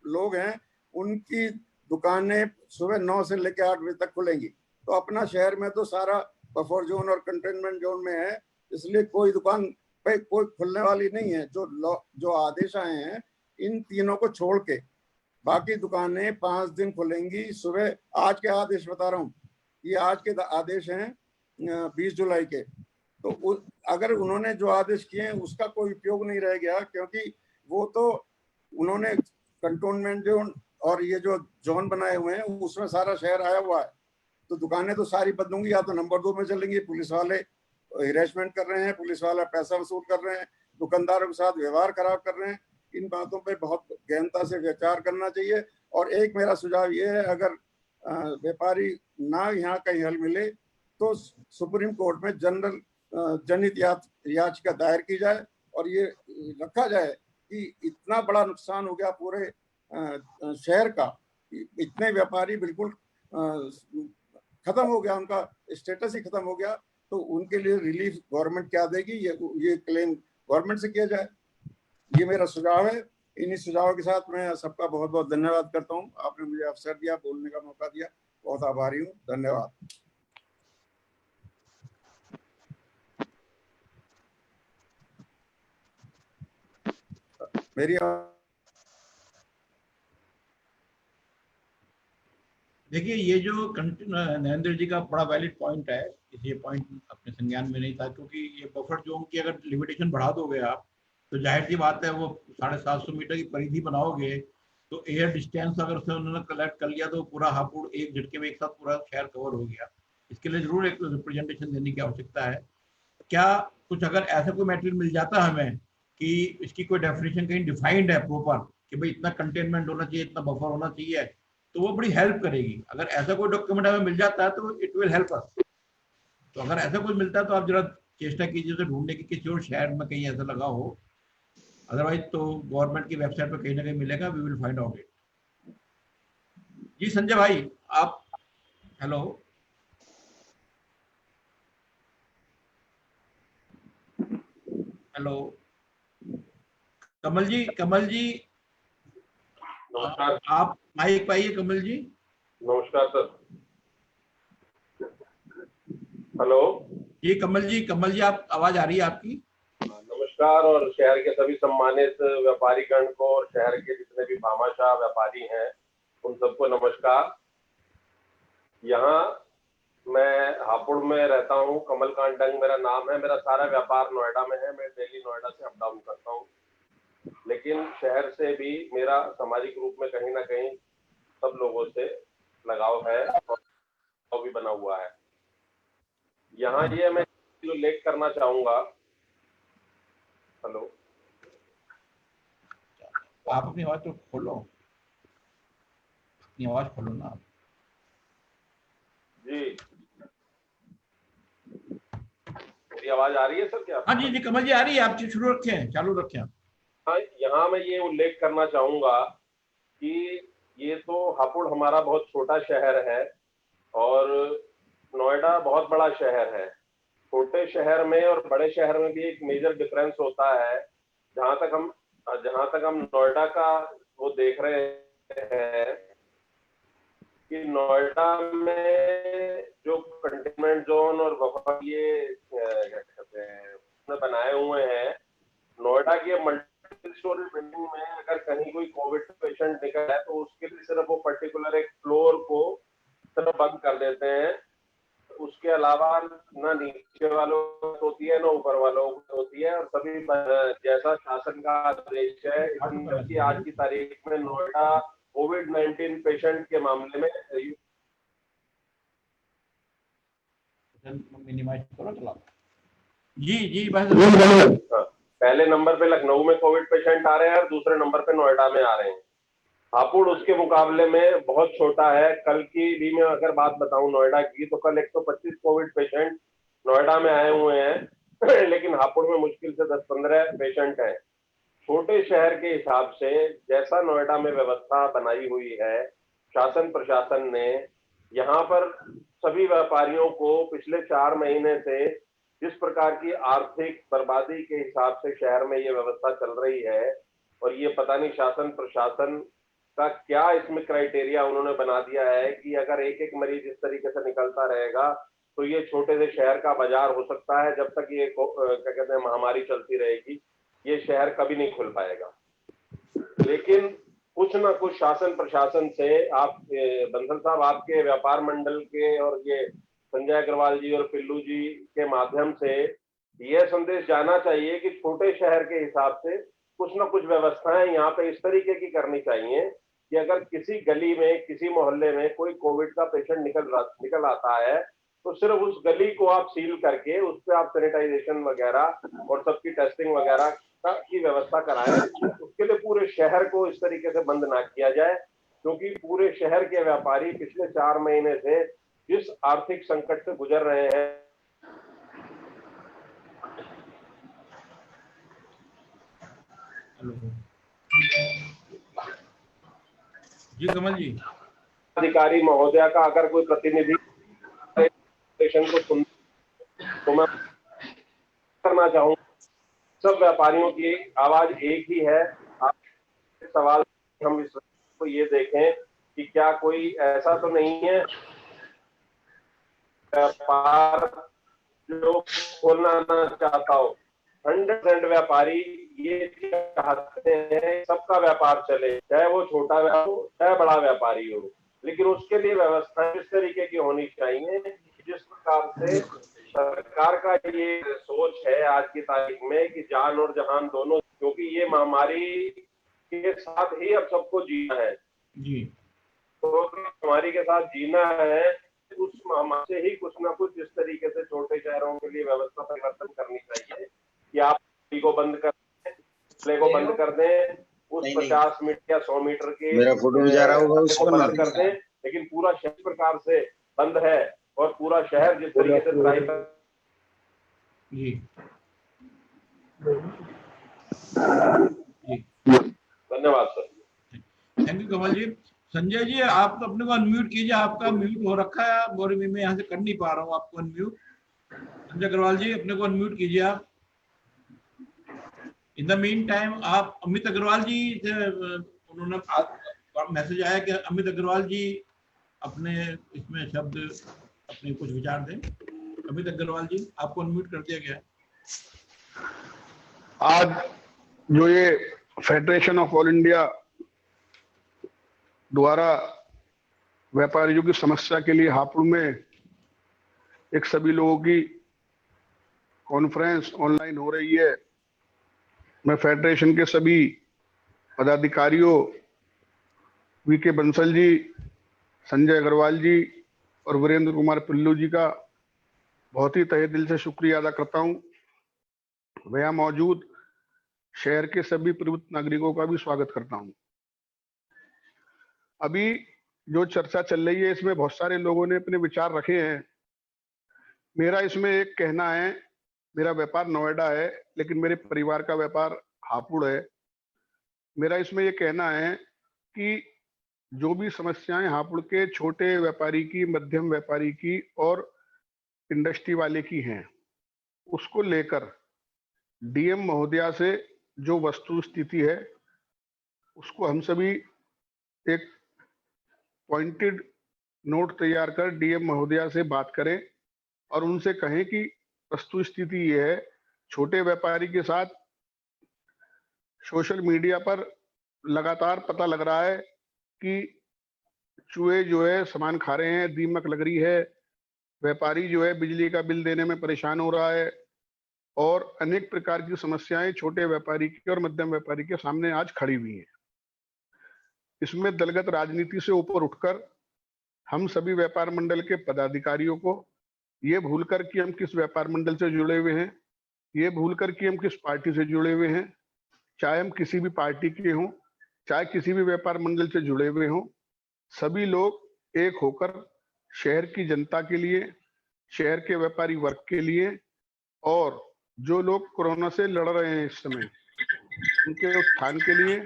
[SPEAKER 7] लोग हैं उनकी दुकानें सुबह 9 से लेकर 8 बजे तक खुलेंगी। तो अपना शहर में तो सारा बफर जोन और कंटेनमेंट जोन में है, इसलिए कोई दुकान पे कोई खुलने वाली नहीं है। जो आदेश आए हैं इन तीनों को छोड़ के बाकी दुकानें 5 दिन खुलेंगी। सुबह आज के आदेश बता रहा हूँ ये आज के आदेश हैं 20 जुलाई के। तो अगर उन्होंने जो आदेश किए हैं उसका कोई उपयोग नहीं रह गया, क्योंकि वो तो उन्होंने कंटोनमेंट जोन और ये जो जोन बनाए हुए हैं उसमें सारा शहर आया हुआ है। तो दुकानें तो सारी बंद होंगी, या तो नंबर 2 में चलेंगी, पुलिस वाले हिरेसमेंट कर रहे हैं, पुलिस वाला पैसा वसूल कर रहे हैं, दुकानदारों के साथ व्यवहार खराब कर रहे हैं। इन बातों पे बहुत गहनता से विचार करना चाहिए। और एक मेरा सुझाव ये है, अगर व्यापारी ना यहाँ कहीं हल मिले तो सुप्रीम कोर्ट में जनरल जनहित याचिका दायर की जाए और ये रखा जाए कि इतना बड़ा नुकसान हो गया पूरे शहर का, इतने व्यापारी बिल्कुल खत्म हो गया, उनका स्टेटस ही खत्म हो गया, तो उनके लिए रिलीफ गवर्नमेंट क्या देगी, ये क्लेम गवर्नमेंट से किया जाए। ये मेरा सुझाव है। इन्हीं सुझावों के साथ मैं सबका बहुत बहुत धन्यवाद करता हूँ। आपने मुझे अवसर दिया, बोलने का मौका दिया, बहुत आभारी हूँ। धन्यवाद। मेरी
[SPEAKER 5] देखिए, ये जो नरेंद्र जी का बड़ा वैलिड पॉइंट है, ये पॉइंट अपने संज्ञान में नहीं था, क्योंकि ये बफर जोन की अगर लिमिटेशन बढ़ा दोगे आप, तो जाहिर सी बात है वो 750 मीटर की परिधि बनाओगे, तो एयर डिस्टेंस अगर से उन्होंने कलेक्ट कर लिया तो पूरा हापुड़ एक झटके में एक साथ पूरा शहर कवर हो गया। इसके लिए जरूर एक रिप्रेजेंटेशन देने की आवश्यकता है। क्या कुछ अगर ऐसा कोई मैटेरियल मिल जाता है हमें कि इसकी कोई डेफिनेशन कहीं डिफाइंड है प्रॉपर कि भाई इतना कंटेनमेंट होना चाहिए, इतना बफर होना चाहिए, तो वो बड़ी हेल्प करेगी। अगर ऐसा कोई डॉक्यूमेंट हमें मिल जाता है तो इट विल हेल्प अस। तो अगर ऐसा कुछ मिलता है तो आप जरा चेष्टा कीजिए उसे ढूंढने की, किसी और शहर में कहीं ऐसा लगा हो। अदरवाइज तो गवर्नमेंट की वेबसाइट पर कहीं ना कहीं मिलेगा, we will find out it. जी संजय भाई, आप, हेलो, हेलो, कमल जी, कमल जी
[SPEAKER 9] नमस्कार।
[SPEAKER 5] आप माइक पाइए कमल जी।
[SPEAKER 9] नमस्कार सर। हेलो
[SPEAKER 5] जी कमल जी आप, आवाज आ रही है आपकी।
[SPEAKER 9] नमस्कार, और शहर के सभी सम्मानित व्यापारीगण को और शहर के जितने भी भामाशाह व्यापारी हैं उन सबको नमस्कार। यहाँ मैं हापुड़ में रहता हूँ, कमलकांत डंग मेरा नाम है। मेरा सारा व्यापार नोएडा में है, मैं डेली नोएडा से अप डाउन करता हूँ, लेकिन शहर से भी मेरा सामाजिक रूप में कहीं ना कहीं सब लोगों से लगाव है और भी बना हुआ है। यहाँ ये मैं उल्लेख करना चाहूंगा। हेलो,
[SPEAKER 5] आप अपनी आवाज तो खोलो, अपनी आवाज खोलो ना आप।
[SPEAKER 9] जी मेरी आवाज आ रही है सर क्या?
[SPEAKER 5] हाँ जी कमल जी आ रही है, आप शुरू रखें, चालू रखें आप।
[SPEAKER 9] हाँ, यहाँ मैं ये उल्लेख करना चाहूंगा कि ये तो हापुड़ हमारा बहुत छोटा शहर है और नोएडा बहुत बड़ा शहर है। छोटे शहर में और बड़े शहर में भी एक मेजर डिफरेंस होता है। जहां तक हम नोएडा का वो देख रहे हैं कि नोएडा में जो कंटेनमेंट जोन और बफर ये क्या कहते हैं बनाए हुए हैं, नोएडा की मल्टी स्टोरी बिल्डिंग में अगर कहीं कोई कोविड पेशेंट निकला है तो उसके लिए सिर्फ वो पर्टिकुलर एक फ्लोर को सिर्फ बंद कर देते हैं। उसके अलावा ना नीचे वालों को होती है ना ऊपर वालों को होती है, और सभी जैसा शासन का आदेश है। जबकि आज की तारीख में नोएडा कोविड-19 पेशेंट के मामले में
[SPEAKER 5] मिनिमाइज करो, चलाओ। जी बस
[SPEAKER 9] पहले नंबर पे लखनऊ में कोविड पेशेंट आ रहे हैं और दूसरे नंबर पे नोएडा में आ रहे हैं। हापुड़ उसके मुकाबले में बहुत छोटा है। कल की भी मैं अगर बात बताऊं नोएडा की, तो कल 125 कोविड पेशेंट नोएडा में आए हुए हैं लेकिन हापुड़ में मुश्किल से 10-15 पेशेंट हैं। छोटे शहर के हिसाब से जैसा नोएडा में व्यवस्था बनाई हुई है शासन प्रशासन ने, यहाँ पर सभी व्यापारियों को पिछले 4 महीने से जिस प्रकार की आर्थिक बर्बादी के हिसाब से शहर में ये व्यवस्था चल रही है, और ये पता नहीं शासन प्रशासन का क्या इसमें क्राइटेरिया उन्होंने बना दिया है कि अगर एक एक मरीज इस तरीके से निकलता रहेगा तो ये छोटे से शहर का बाजार हो सकता है। जब तक ये क्या कहते हैं महामारी चलती रहेगी, ये शहर कभी नहीं खुल पाएगा। लेकिन कुछ ना कुछ शासन प्रशासन से, आप बंसल साहब, आपके व्यापार मंडल के और ये संजय अग्रवाल जी और पिल्लू जी के माध्यम से यह संदेश जाना चाहिए कि छोटे शहर के हिसाब से कुछ ना कुछ व्यवस्थाएं यहाँ पे इस तरीके की करनी चाहिए कि अगर किसी गली में, किसी मोहल्ले में कोई कोविड का पेशेंट निकल आता है तो सिर्फ उस गली को आप सील करके उस पर आप सैनिटाइजेशन वगैरह और सबकी टेस्टिंग वगैरह की व्यवस्था कराएं। उसके लिए पूरे शहर को इस तरीके से बंद ना किया जाए, क्योंकि पूरे शहर के व्यापारी पिछले 4 महीने से जिस आर्थिक संकट से गुजर रहे हैं।
[SPEAKER 5] जी कमल जी।
[SPEAKER 9] अधिकारी महोदया का अगर कोई प्रतिनिधि को सुन तो मैं करना चाहूंगा, सब व्यापारियों की आवाज एक ही है। आप सवाल हम इस को ये देखें कि क्या कोई ऐसा तो नहीं है व्यापार जो खोलना ना चाहता हो। 100% व्यापारी ये चाहते हैं सबका व्यापार चले, चाहे वो छोटा व्यापार हो चाहे बड़ा व्यापारी हो, लेकिन उसके लिए व्यवस्था इस तरीके की होनी चाहिए जिस प्रकार से सरकार का ये सोच है आज की तारीख में कि जान और जहान दोनों, क्योंकि ये महामारी के साथ ही अब सबको जीना है
[SPEAKER 5] जी।
[SPEAKER 9] तो महामारी के साथ जीना है, उस महामारी से ही कुछ ना कुछ इस तरीके से छोटे शहरों के लिए व्यवस्था परिवर्तन करनी चाहिए कि आप को बंद कर दें, उस 50 मीटर या 100 मीटर के
[SPEAKER 10] मेरा फोटो भी जा रहा होगा उस पर
[SPEAKER 9] बंद कर दें, लेकिन पूरा शहर प्रकार से बंद है और पूरा शहर जिस तरीके से ड्राइव
[SPEAKER 5] जी
[SPEAKER 9] धन्यवाद सर।
[SPEAKER 5] थैंक यू कमल जी। संजय जी आप तो अपने को अनम्यूट कीजिए, आपका म्यूट हो रखा है और मैं यहाँ से कर नहीं पा रहा हूँ आपको अनम्यूट। संजय अग्रवाल जी अपने को अनम्यूट कीजिए आप। इन द मीन टाइम आप अमित अग्रवाल जी से उन्होंने मैसेज आया कि अमित अग्रवाल जी अपने इसमें शब्द अपने कुछ विचार दें। अमित अग्रवाल जी आपको अनम्यूट कर दिया गया है।
[SPEAKER 11] आज जो ये फेडरेशन ऑफ ऑल इंडिया द्वारा व्यापारियों की समस्या के लिए हापुड़ में एक सभी लोगों की कॉन्फ्रेंस ऑनलाइन हो रही है, मैं फेडरेशन के सभी पदाधिकारियों वी के बंसल जी, संजय अग्रवाल जी और वीरेंद्र कुमार पिल्लू जी का बहुत ही तहे दिल से शुक्रिया अदा करता हूं। वहां मौजूद शहर के सभी प्रबुद्ध नागरिकों का भी स्वागत करता हूं। अभी जो चर्चा चल रही है इसमें बहुत सारे लोगों ने अपने विचार रखे हैं। मेरा इसमें एक कहना है, मेरा व्यापार नोएडा है लेकिन मेरे परिवार का व्यापार हापुड़ है। मेरा इसमें ये कहना है कि जो भी समस्याएं हापुड़ के छोटे व्यापारी की, मध्यम व्यापारी की और इंडस्ट्री वाले की हैं, उसको लेकर डीएम महोदया से जो वस्तु स्थिति है उसको हम सभी एक पॉइंटेड नोट तैयार कर डीएम महोदया से बात करें और उनसे कहें कि वस्तु स्थिति ये है। छोटे व्यापारी के साथ सोशल मीडिया पर लगातार पता लग रहा है कि चूहे जो है सामान खा रहे हैं, दीमक लग रही है, व्यापारी जो है बिजली का बिल देने में परेशान हो रहा है और अनेक प्रकार की समस्याएं छोटे व्यापारी की और मध्यम व्यापारी के सामने आज खड़ी हुई हैं। इसमें दलगत राजनीति से ऊपर उठकर हम सभी व्यापार मंडल के पदाधिकारियों को ये भूलकर कि हम किस व्यापार मंडल से जुड़े हुए हैं, ये भूलकर कि हम किस पार्टी से जुड़े हुए हैं, चाहे हम किसी भी पार्टी के हों, चाहे किसी भी व्यापार मंडल से जुड़े हुए हों, सभी लोग एक होकर शहर की जनता के लिए, शहर के व्यापारी वर्ग के लिए और जो लोग कोरोना से लड़ रहे हैं इस समय, उनके उत्थान के लिए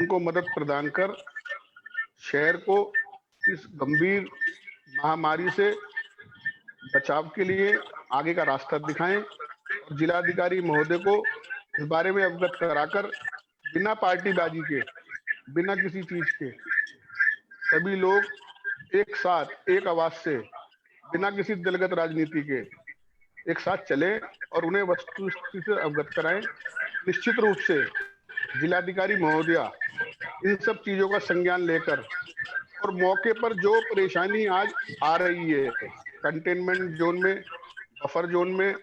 [SPEAKER 11] उनको मदद प्रदान कर शहर को इस गंभीर महामारी से बचाव के लिए आगे का रास्ता दिखाएं और जिलाधिकारी महोदय को इस बारे में अवगत कराकर बिना पार्टीबाजी के, बिना किसी चीज के सभी लोग एक साथ, एक आवाज से, बिना किसी दलगत राजनीति के एक साथ चले और उन्हें वस्तुस्थिति से अवगत कराएं। निश्चित रूप से जिलाधिकारी महोदया इन सब चीजों का संज्ञान लेकर और मौके पर जो परेशानी आज आ रही है कंटेनमेंट जोन में, बफर जोन में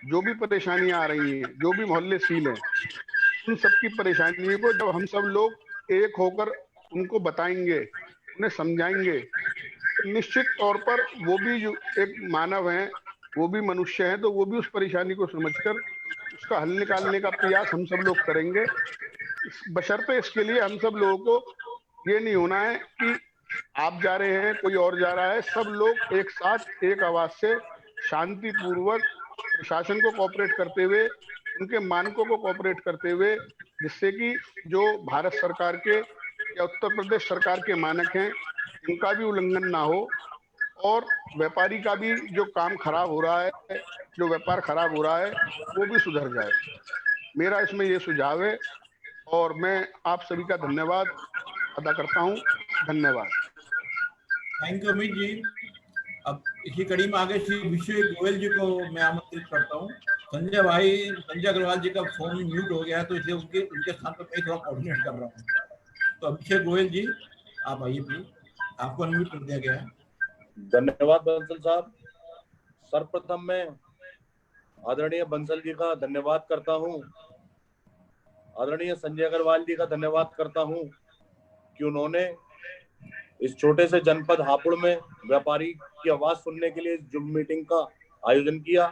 [SPEAKER 11] जो भी परेशानियां आ रही हैं, जो भी मोहल्ले सील हैं, उन सबकी परेशानियों को जब हम सब लोग एक होकर उनको बताएंगे, उन्हें समझाएंगे, तो निश्चित तौर पर वो भी जो एक मानव हैं, वो भी मनुष्य हैं, तो वो भी उस परेशानी को समझकर उसका हल निकालने का प्रयास हम सब लोग करेंगे। बशर्ते इसके लिए हम सब लोगों को ये नहीं होना है कि आप जा रहे हैं कोई और जा रहा है, सब लोग एक साथ एक आवाज से शांतिपूर्वक प्रशासन को कोऑपरेट करते हुए, उनके मानकों को कोऑपरेट करते हुए, जिससे कि जो भारत सरकार के या उत्तर प्रदेश सरकार के मानक हैं उनका भी उल्लंघन ना हो और व्यापारी का भी जो काम खराब हो रहा है, जो व्यापार खराब हो रहा है, वो भी सुधर जाए। मेरा इसमें ये सुझाव है और मैं आप सभी का धन्यवाद अदा करता हूँ। धन्यवाद।
[SPEAKER 5] Thank you Amit ji. अब इसी कड़ी में आगे श्री विश्व गोयल जी को मैं आमंत्रित करता हूँ। संजय अग्रवाल जी का फोन म्यूट हो गया है, तो इसलिए उनके स्थान पर मैं थोड़ा कोऑर्डिनेट कर रहा हूँ। तो अभिषेक गोयल जी आप आइए प्लीज, आपको अनम्यूट कर दिया गया है।
[SPEAKER 10] धन्यवाद बंसल साहब। सर्वप्रथम मैं आदरणीय बंसल जी का धन्यवाद करता हूं, आदरणीय संजय अग्रवाल जी का धन्यवाद करता हूं कि उन्होंने इस छोटे से जनपद हापुड़ में व्यापारी की आवाज सुनने के लिए जूम मीटिंग का आयोजन किया।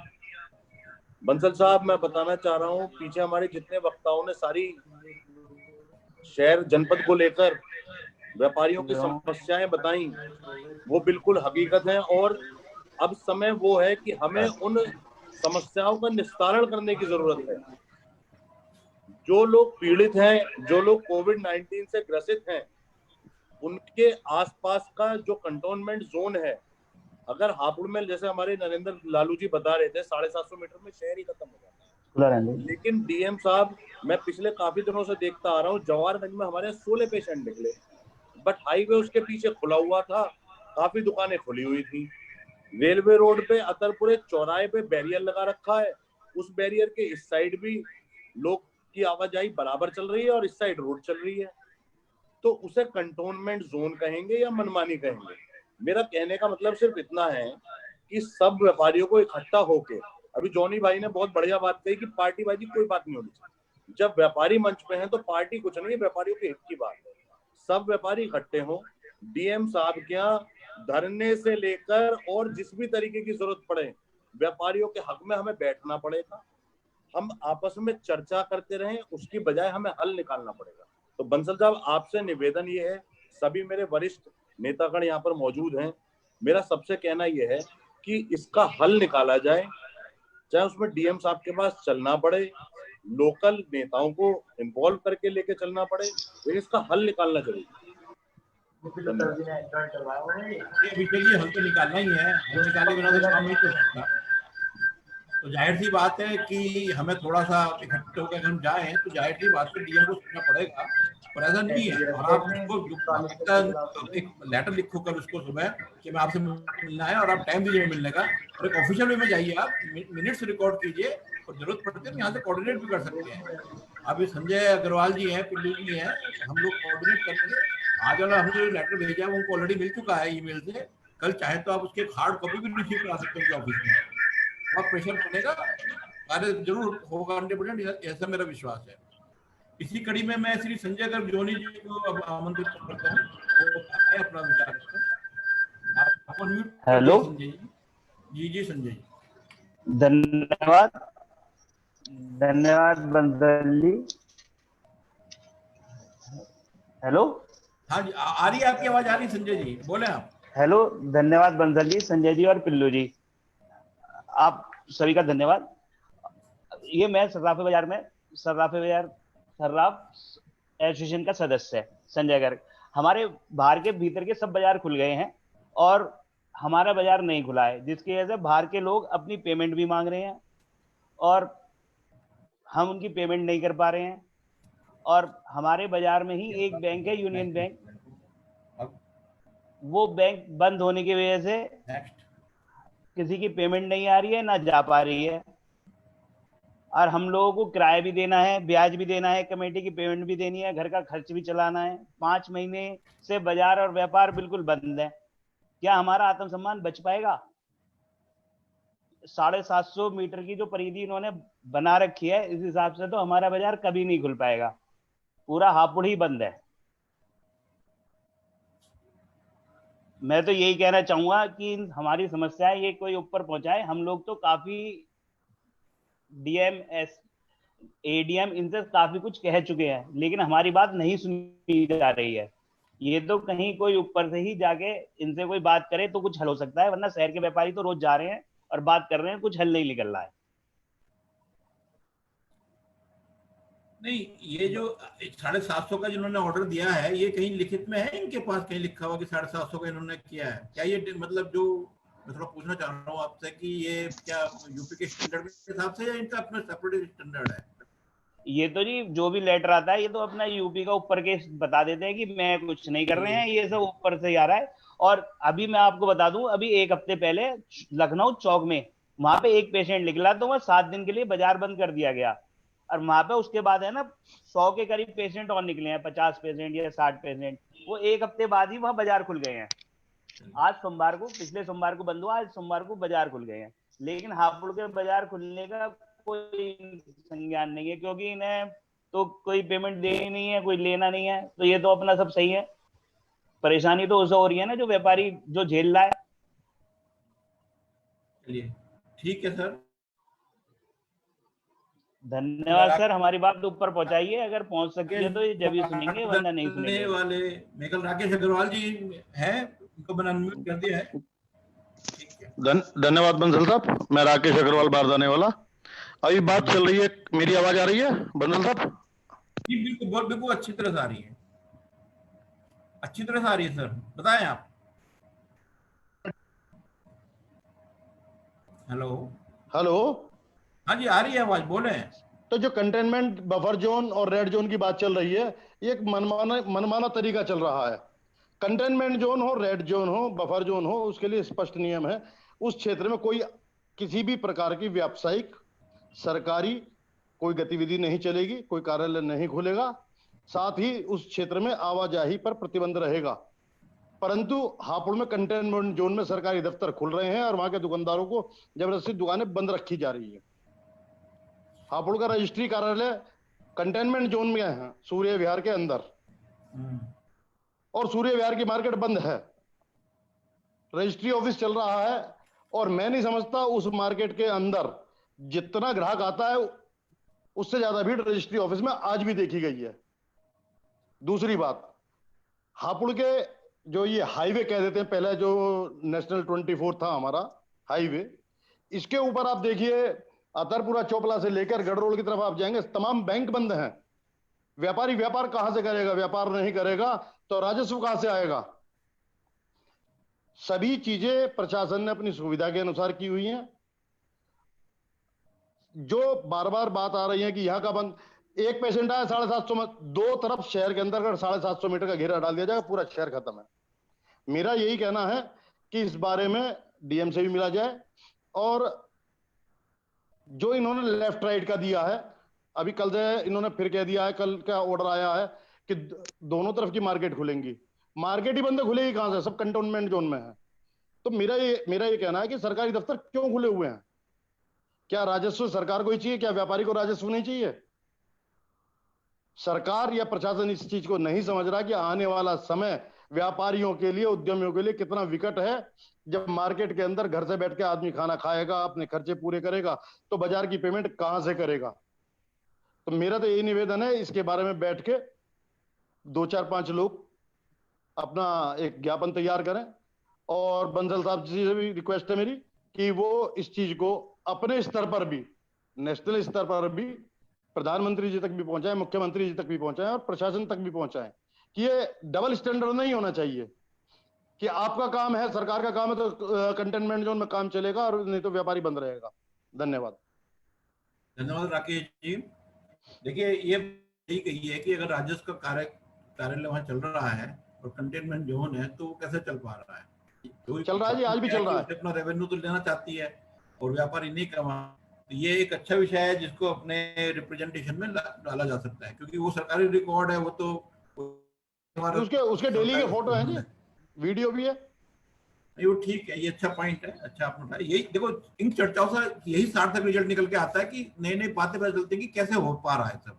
[SPEAKER 10] बंसल साहब, मैं बताना चाह रहा हूं, पीछे हमारे जितने वक्ताओं ने सारी शहर जनपद को लेकर व्यापारियों की समस्याएं बताई, वो बिल्कुल हकीकत है और अब समय वो है कि हमें उन समस्याओं का निस्तारण करने की जरूरत है। जो लोग पीड़ित हैं, जो लोग कोविड-19 से ग्रसित हैं, उनके आसपास का जो कंटोनमेंट जोन है, अगर हापुड़ में जैसे हमारे नरेंद्र लालू जी बता रहे थे 750 मीटर में शहर ही खत्म हो जाता है, लेकिन डीएम साहब, मैं पिछले काफी दिनों से देखता आ रहा हूँ, जवाहरगंज में हमारे 16 पेशेंट निकले, बट हाईवे उसके पीछे खुला हुआ था, काफी दुकानें खुली हुई थी। रेलवे रोड पे अतरपुरे चौराहे पे बैरियर लगा रखा है, उस बैरियर के इस साइड भी लोग की आवाजाही बराबर चल रही है और इस साइड रोड चल रही है, तो उसे कंटोनमेंट जोन कहेंगे या मनमानी कहेंगे? मेरा कहने का मतलब सिर्फ इतना है कि सब व्यापारियों को इकट्ठा होके, अभी जॉनी भाई ने बहुत बढ़िया बात कही कि पार्टीबाजी कोई बात नहीं होनी चाहिए। जब व्यापारी मंच पे हैं तो पार्टी कुछ नहीं है, व्यापारियों के हित की बात है। सब व्यापारी इकट्ठे हों, डीएम साहब के यहाँ धरने से लेकर और जिस भी तरीके की जरूरत पड़े व्यापारियों के हक में हमें बैठना पड़ेगा, हम आपस में चर्चा करते रहें, उसकी बजाय हमें हल निकालना पड़ेगा। तो बंसल साहब, आपसे निवेदन ये है, सभी मेरे वरिष्ठ नेतागण यहाँ पर मौजूद हैं, मेरा सबसे कहना यह है कि इसका हल निकाला जाए, चाहे उसमें डीएम साहब के पास चलना पड़े, लोकल नेताओं को इन्वॉल्व करके लेके चलना पड़े, लेकिन इसका हल निकालना जरूरी है।
[SPEAKER 5] हल तो निकालना ही है, हल निकाले बिना तो काम नहीं कर सकता। तो जाहिर सी बात है कि हमें थोड़ा सा इकट्ठे होकर हम जाएं, तो जाहिर सी बात है डीएम को सुनना पड़ेगा, पर ऐसा नहीं है। और आप उसको एक लेटर लिखो कल उसको सुबह कि मैं आपसे मिलना है और आप टाइम दीजिए मिलने का, और एक ऑफिशियल वे में जाइए, आप मिनट्स रिकॉर्ड कीजिए और जरूरत पड़ती है तो यहाँ से कोऑर्डिनेट भी कर सकते हैं। अभी संजय अग्रवाल जी हैं, पिल्लू जी हैं, हम लोग कोऑर्डिनेट करेंगे। आज वाला हमने जो लेटर भेजा है उनको ऑलरेडी मिल चुका है ईमेल से, कल चाहे तो आप उसके हार्ड कॉपी भी रिसीव करा सकते हैं ऑफिस में। बहुत प्रेशर बनेगा, कार्य जरूर होगा 100%, ऐसा मेरा विश्वास है। इसी कड़ी में मैं श्री संजय गर्जोनी जी को अब आमंत्रित करता हूँ, वो अपना विचार रखें। आप अनम्यूट।
[SPEAKER 12] हेलो
[SPEAKER 5] संजय जी। जी संजय जी,
[SPEAKER 12] धन्यवाद बंसल जी। हेलो,
[SPEAKER 5] हाँ जी, आ रही है आपकी आवाज, आ रही है संजय जी, बोले आप।
[SPEAKER 12] हेलो, धन्यवाद बंसल जी, संजय जी और पिल्लू जी, आप सभी का धन्यवाद। ये मैं सर्राफ एसोसिएशन का सदस्य है संजय गर्ग। हमारे बाहर के भीतर के सब बाजार खुल गए हैं और हमारा बाजार नहीं खुला है, जिसकी वजह से बाहर के लोग अपनी पेमेंट भी मांग रहे हैं और हम उनकी पेमेंट नहीं कर पा रहे हैं। और हमारे बाजार में ही एक बैंक है, यूनियन बैंक, वो बैंक बंद होने की वजह से किसी की पेमेंट नहीं आ रही है, ना जा पा रही है। और हम लोगों को किराया भी देना है, ब्याज भी देना है, कमेटी की पेमेंट भी देनी है, घर का खर्च भी चलाना है। 5 महीने से बाजार और व्यापार बिल्कुल बंद है। क्या हमारा आत्मसम्मान बच पाएगा? 750 मीटर की जो परिधि इन्होंने बना रखी है, इस हिसाब से तो हमारा बाजार कभी नहीं खुल पाएगा। पूरा हापुड़ ही बंद है। मैं तो यही कहना चाहूंगा कि हमारी समस्या ये कोई ऊपर पहुंचाए। हम लोग तो काफी डीएम एडीएम इनसे काफी कुछ कह चुके हैं, लेकिन हमारी बात नहीं सुनी जा रही है। ये तो कहीं कोई ऊपर से ही जाके इनसे कोई बात करे तो कुछ हल हो सकता है, वरना शहर के व्यापारी तो रोज जा रहे हैं और बात कर रहे हैं, कुछ हल नहीं निकल रहा है।
[SPEAKER 5] नहीं, ये जो 750 का जिन्होंने ऑर्डर दिया है, ये कहीं लिखित में है इनके पास, कहीं लिखा हुआ कि 750 का इन्होंने किया है क्या? ये मतलब जो मैं थोड़ा पूछना चाह रहा हूँ आपसे कि ये क्या यूपी के स्टैंडर्ड के हिसाब से या इनका अपना सेपरेट स्टैंडर्ड है?
[SPEAKER 12] ये तो जी जो भी लेटर आता है, ये तो अपना यूपी का ऊपर के बता देते हैं कि मैं कुछ नहीं कर रहे हैं, ये सब ऊपर से आ रहा है। और अभी मैं आपको बता दूं, अभी 1 हफ्ते पहले लखनऊ चौक में वहां पे एक पेशेंट निकला तो वह 7 दिन के लिए बाजार बंद कर दिया गया। और वहां पे उसके बाद है ना 100 के करीब पेशेंट और निकले हैं, 50 पेशेंट या 60 पेशेंट। वो 1 हफ्ते बाद ही वहां बाजार खुल गए हैं। आज सोमवार को, पिछले सोमवार को बंद हुआ, आज सोमवार को बाजार खुल गए हैं। लेकिन हापुड़ के बाजार खुलने का कोई संज्ञान नहीं है, क्योंकि इन्हें तो कोई पेमेंट देनी नहीं है, कोई लेना नहीं है। तो ये तो अपना सब सही है। परेशानी तो उसे हो रही है ना जो व्यापारी जो झेल रहा है।
[SPEAKER 5] चलिए ठीक है सर,
[SPEAKER 12] धन्यवाद सर, हमारी बात ऊपर पहुंचाइए, अगर पहुंच सकती है तो ये जब ही सुनेंगे, वरना नहीं सुनेंगे।
[SPEAKER 5] वाले मेरे ख्याल राकेश अग्रवाल जी हैं, उनको मैंने अनम्यूट कर दिया है।
[SPEAKER 2] धन्यवाद बंसल साहब, मैं राकेश अग्रवाल बारदाने वाला। अभी बात चल रही है, मेरी आवाज आ रही है बंसल साहब?
[SPEAKER 5] जी बिल्कुल, बिल्कुल अच्छी तरह से आ रही है, अच्छी तरह से आ रही है सर, बताएं आप। हेलो
[SPEAKER 2] हेलो,
[SPEAKER 5] हाँ जी आ रही है आवाज, बोले।
[SPEAKER 2] तो जो कंटेनमेंट बफर जोन और रेड जोन की बात चल रही है, ये एक मनमाना तरीका चल रहा है। कंटेनमेंट जोन हो, रेड जोन हो, बफर जोन हो, उसके लिए स्पष्ट नियम है। उस क्षेत्र में कोई किसी भी प्रकार की व्यावसायिक सरकारी कोई गतिविधि नहीं चलेगी, कोई कार्यालय नहीं खुलेगा, साथ ही उस क्षेत्र में आवाजाही पर प्रतिबंध रहेगा। परंतु हापुड़ में कंटेनमेंट जोन में सरकारी दफ्तर खुल रहे हैं और वहां के दुकानदारों को जबरदस्ती दुकानें बंद रखी जा रही है। हापुड़ का रजिस्ट्री कार्यालय कंटेनमेंट जोन में है, सूर्य विहार के अंदर, और सूर्य विहार की मार्केट बंद है, रजिस्ट्री ऑफिस चल रहा है। और मैं नहीं समझता उस मार्केट के अंदर जितना ग्राहक आता है उससे ज्यादा भीड़ रजिस्ट्री ऑफिस में आज भी देखी गई है। दूसरी बात, हापुड़ के जो ये हाईवे कह देते हैं, पहले जो नेशनल 24 था हमारा हाईवे, इसके ऊपर आप देखिए अतरपुरा चोपला से लेकर गढ़रोड की तरफ आप जाएंगे, तमाम बैंक बंद हैं। व्यापारी व्यापार कहां से करेगा? व्यापार नहीं करेगा तो राजस्व कहां से आएगा? सभी चीजें प्रशासन ने अपनी सुविधा के अनुसार की हुई हैं। जो बार बार बात आ रही है कि यहाँ का बंद, एक पेशेंट आया 750 में, दो तरफ शहर के अंदर 750 मीटर का घेरा डाल दिया जाएगा, पूरा शहर खत्म है। मेरा यही कहना है कि इस बारे में डीएम से भी मिला जाए, और जो इन्होंने लेफ्ट राइट का दिया है, अभी कल से इन्होंने फिर कह दिया है, कल का ऑर्डर आया है कि दोनों तरफ की मार्केट खुलेंगी। मार्केट ही बंद खुलेगी कहां से? सब कंटेनमेंट जोन में है। तो मेरा ये कहना है कि सरकारी दफ्तर क्यों खुले हुए हैं? क्या राजस्व सरकार को ही चाहिए? क्या व्यापारी को राजस्व नहीं चाहिए? सरकार या प्रशासन इस चीज को नहीं समझ रहा कि आने वाला समय व्यापारियों के लिए, उद्यमियों के लिए कितना विकट है। जब मार्केट के अंदर घर से बैठ के आदमी खाना खाएगा, अपने खर्चे पूरे करेगा, तो बाजार की पेमेंट कहां से करेगा? तो मेरा तो यही निवेदन है, इसके बारे में बैठ के 2-4-5 लोग अपना एक ज्ञापन तैयार करें, और बंसल साहब जी से भी रिक्वेस्ट है मेरी कि वो इस चीज को अपने स्तर पर भी, नेशनल स्तर पर भी प्रधानमंत्री जी तक भी पहुंचाएं, मुख्यमंत्री जी तक भी पहुंचाएं, और प्रशासन तक भी पहुंचाएं कि ये डबल स्टैंडर्ड नहीं होना चाहिए कि आपका काम है, सरकार का काम है तो कंटेनमेंट जोन में काम चलेगा, और नहीं तो व्यापारी बंद रहेगा। धन्यवाद।
[SPEAKER 5] धन्यवाद राकेश जी। देखिए ये यही कही है कि अगर राजस्व का कार्यालय वहां चल रहा है और कंटेनमेंट जोन है, तो कैसे चल पा रहा है?
[SPEAKER 2] चल रहा है जी, आज भी चल रहा है।
[SPEAKER 5] अपना रेवेन्यू तो लेना चाहती है और व्यापारी नहीं कमा तो ये एक अच्छा विषय है जिसको अपने रिप्रेजेंटेशन में डाला जा सकता है, क्योंकि वो सरकारी रिकॉर्ड है, वो तो
[SPEAKER 11] उसके डेली के फोटो हैं जी, वीडियो भी है।
[SPEAKER 5] वो ठीक है, ये अच्छा पॉइंट है, अच्छा आपने उठाया। यही देखो, इन चर्चाओं से यही सार्थक रिजल्ट निकल के आता है कि नई नई बातें पता चलती है कि कैसे हो पा रहा है सब।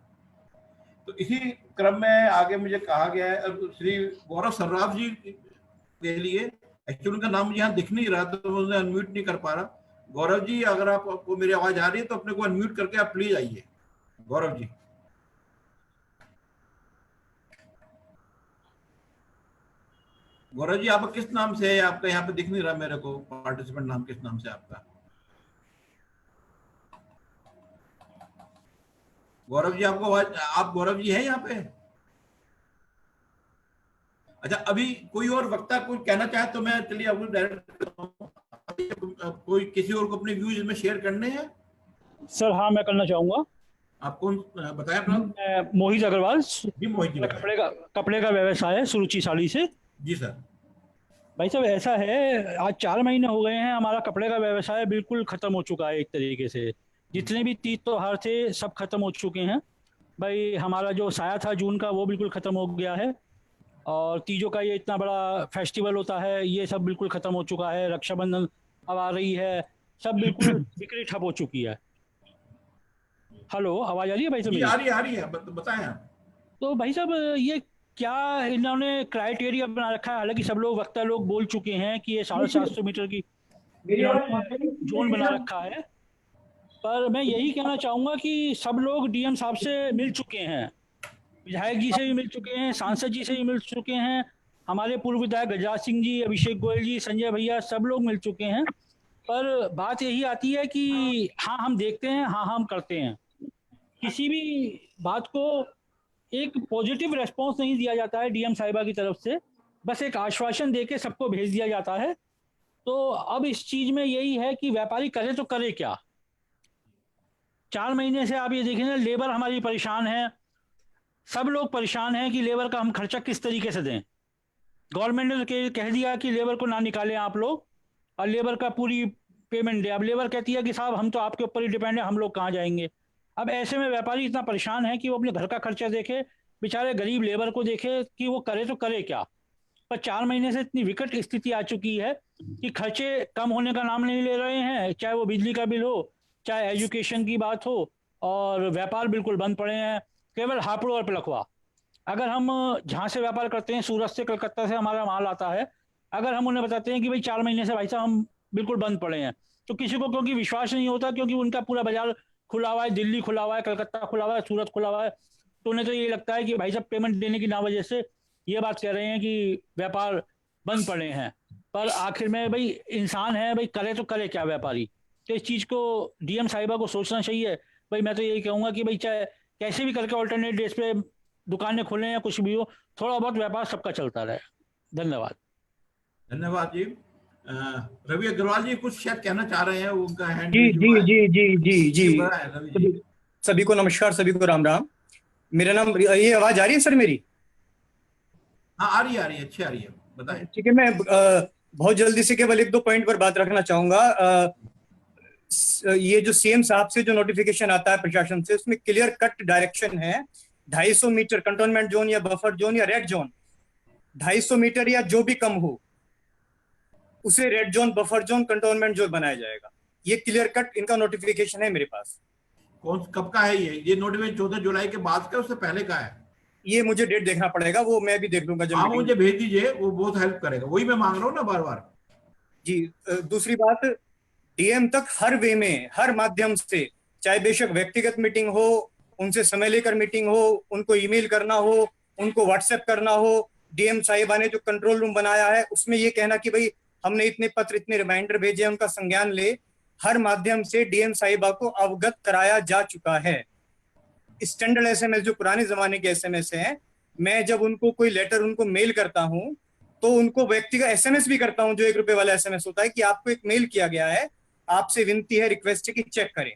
[SPEAKER 5] तो इसी क्रम में आगे मुझे कहा गया है, अब श्री गौरव सर्राफ जी के लिए, एक्चुअली उनका नाम मुझे यहाँ दिख नहीं रहा तो मैं उन्हें अनम्यूट नहीं कर पा रहा। गौरव जी, अगर आपको मेरी आवाज आ रही है तो अपने को अनम्यूट करके आप प्लीज आइए। गौरव जी। गौरव जी, आप किस नाम से है? आपका यहाँ पे दिख नहीं रहा मेरे को, पार्टिसिपेंट नाम किस नाम से आपका? गौरव जी, आपको आवाज, आप गौरव जी है यहाँ पे? अच्छा, अभी कोई और वक्ता कोई कहना चाहे तो मैं चलिए आपको डायरेक्ट, कोई किसी और को अपने व्यूज में शेयर करने हैं?
[SPEAKER 13] सर हाँ, मैं करना चाहूंगा।
[SPEAKER 5] आप कौन बताया अपना?
[SPEAKER 13] मोहित अग्रवाल
[SPEAKER 5] जी, मोहित जी बताइए।
[SPEAKER 13] कपड़े का व्यवसाय है सुरुचि साड़ी से।
[SPEAKER 5] जी सर।
[SPEAKER 13] भाई साहब, ऐसा है, आज 4 महीने हो गए हैं, हमारा कपड़े का व्यवसाय बिल्कुल खत्म हो चुका है एक तरीके से। जितने भी तीज त्योहार थे सब खत्म हो चुके हैं। भाई हमारा जो साया था जून का वो बिल्कुल खत्म हो गया है, और तीजों का ये इतना बड़ा फेस्टिवल होता है ये सब बिल्कुल खत्म हो चुका है। रक्षाबंधन अब आ रही है, सब बिल्कुल बिक्री ठप हो चुकी है। हेलो, आवाज आ रही है भाई साहब?
[SPEAKER 5] आ रही है, बताएं आप।
[SPEAKER 13] तो भाई साहब, ये क्या इन्होंने क्राइटेरिया बना रखा है? हालांकि सब लोग वक्ता लोग बोल चुके हैं कि ये 750 मीटर की जोन बना रखा है, पर मैं यही कहना चाहूंगा कि सब लोग डीएम साहब से मिल चुके हैं, विधायक जी से भी मिल चुके हैं, सांसद जी से भी मिल चुके हैं, हमारे पूर्व विधायक गजराज सिंह जी, अभिषेक गोयल जी, संजय भैया, सब लोग मिल चुके हैं। पर बात यही आती है कि हाँ हम देखते हैं, हाँ हम करते हैं, किसी भी बात को एक पॉजिटिव रेस्पॉन्स नहीं दिया जाता है डीएम साहिबा की तरफ से, बस एक आश्वासन देके सबको भेज दिया जाता है। तो अब इस चीज में यही है कि व्यापारी करे तो करे क्या। 4 महीने से आप ये देखें ना, लेबर हमारी परेशान है, सब लोग परेशान हैं कि लेबर का हम खर्चा किस तरीके से दें। गवर्नमेंट ने कह दिया कि लेबर को ना निकालें आप लोग, और लेबर का पूरी पेमेंट दें। अब लेबर कहती है कि साहब हम तो आपके ऊपर ही डिपेंड है, हम लोग कहाँ जाएंगे। अब ऐसे में व्यापारी इतना परेशान है कि वो अपने घर का खर्चा देखे, बेचारे गरीब लेबर को देखे कि वो करे तो करे क्या। पर 4 महीने से इतनी विकट स्थिति आ चुकी है कि खर्चे कम होने का नाम नहीं ले रहे हैं, चाहे वो बिजली का बिल हो, चाहे एजुकेशन की बात हो, और व्यापार बिल्कुल बंद पड़े हैं। केवल हापुड़ और पिलखवा, अगर हम जहाँ से व्यापार करते हैं, सूरत से, कलकत्ता से हमारा माल आता है, अगर हम उन्हें बताते हैं कि भाई 4 महीने से भाई साहब हम बिल्कुल बंद पड़े हैं, तो किसी को क्योंकि विश्वास नहीं होता, क्योंकि उनका पूरा बाजार खुला हुआ है, दिल्ली खुला हुआ है, कलकत्ता खुला हुआ है, सूरत खुला हुआ है, तो उन्हें तो ये लगता है कि भाई साहब पेमेंट देने की ना वजह से ये बात कह रहे हैं कि व्यापार बंद पड़े हैं। पर आखिर में भाई इंसान है, भाई करे तो करे क्या व्यापारी। तो इस चीज को डीएम साहिबा को सोचना चाहिए। भाई मैं तो यही कहूंगा कि भाई चाहे कैसे भी करके ऑल्टरनेट डेज पे दुकानें खोलें या कुछ भी हो, थोड़ा बहुत व्यापार सबका चलता रहे। धन्यवाद।
[SPEAKER 5] धन्यवाद जी। रवि अग्रवाल जी कुछ शायद कहना चाह रहे हैं, उनका हैंड
[SPEAKER 14] जी जी जी जी जी जी
[SPEAKER 5] रवि जी।
[SPEAKER 14] सभी को नमस्कार, सभी को राम राम। मेरा नाम, ये आवाज आ रही है सर मेरी?
[SPEAKER 5] हाँ आ रही है, अच्छी आ रही है, बताएं।
[SPEAKER 14] ठीक है, मैं बहुत जल्दी से केवल 1-2 पॉइंट पर बात रखना चाहूंगा। ये जो सीएम साहब से जो नोटिफिकेशन आता है प्रशासन से, उसमें क्लियर कट डायरेक्शन है 250 मीटर कंटोनमेंट जोन या बफर जोन या रेड जोन, 250 मीटर या जो भी कम हो उसे red zone, buffer zone, cantonment zone बनाया जाएगा। ये क्लियर कट इनका नोटिफिकेशन है मेरे पास।
[SPEAKER 5] कौन कब का है ये नोटिफिकेशन? 14 जुलाई के बाद का, उससे पहले का है?
[SPEAKER 14] ये मुझे डेट देखना पड़ेगा, वो मैं भी देख लूंगा जब
[SPEAKER 5] आप मुझे भेज दीजिए, वो बहुत हेल्प करेगा। वही मैं मांग रहा हूँ ना बार बार
[SPEAKER 14] जी। दूसरी बात, डीएम तक हर वे में, हर माध्यम से, चाहे बेशक व्यक्तिगत मीटिंग हो, उनसे समय लेकर मीटिंग हो, उनको ईमेल करना हो, उनको व्हाट्सएप करना हो, डीएम साहिबा ने जो कंट्रोल रूम बनाया है उसमें ये कहना कि भाई हमने इतने पत्र, इतने रिमाइंडर भेजे, उनका संज्ञान ले, हर माध्यम से डीएम साहिबा को अवगत कराया जा चुका है। स्टैंडर्ड एसएमएस जो पुराने जमाने के एसएमएस हैं, मैं जब उनको कोई लेटर, उनको मेल करता हूं तो उनको व्यक्तिगत एसएमएस भी करता हूं, जो 1 रुपए वाला एसएमएस होता है कि आपको एक मेल किया गया है, आपसे विनती है, रिक्वेस्ट है कि चेक करें।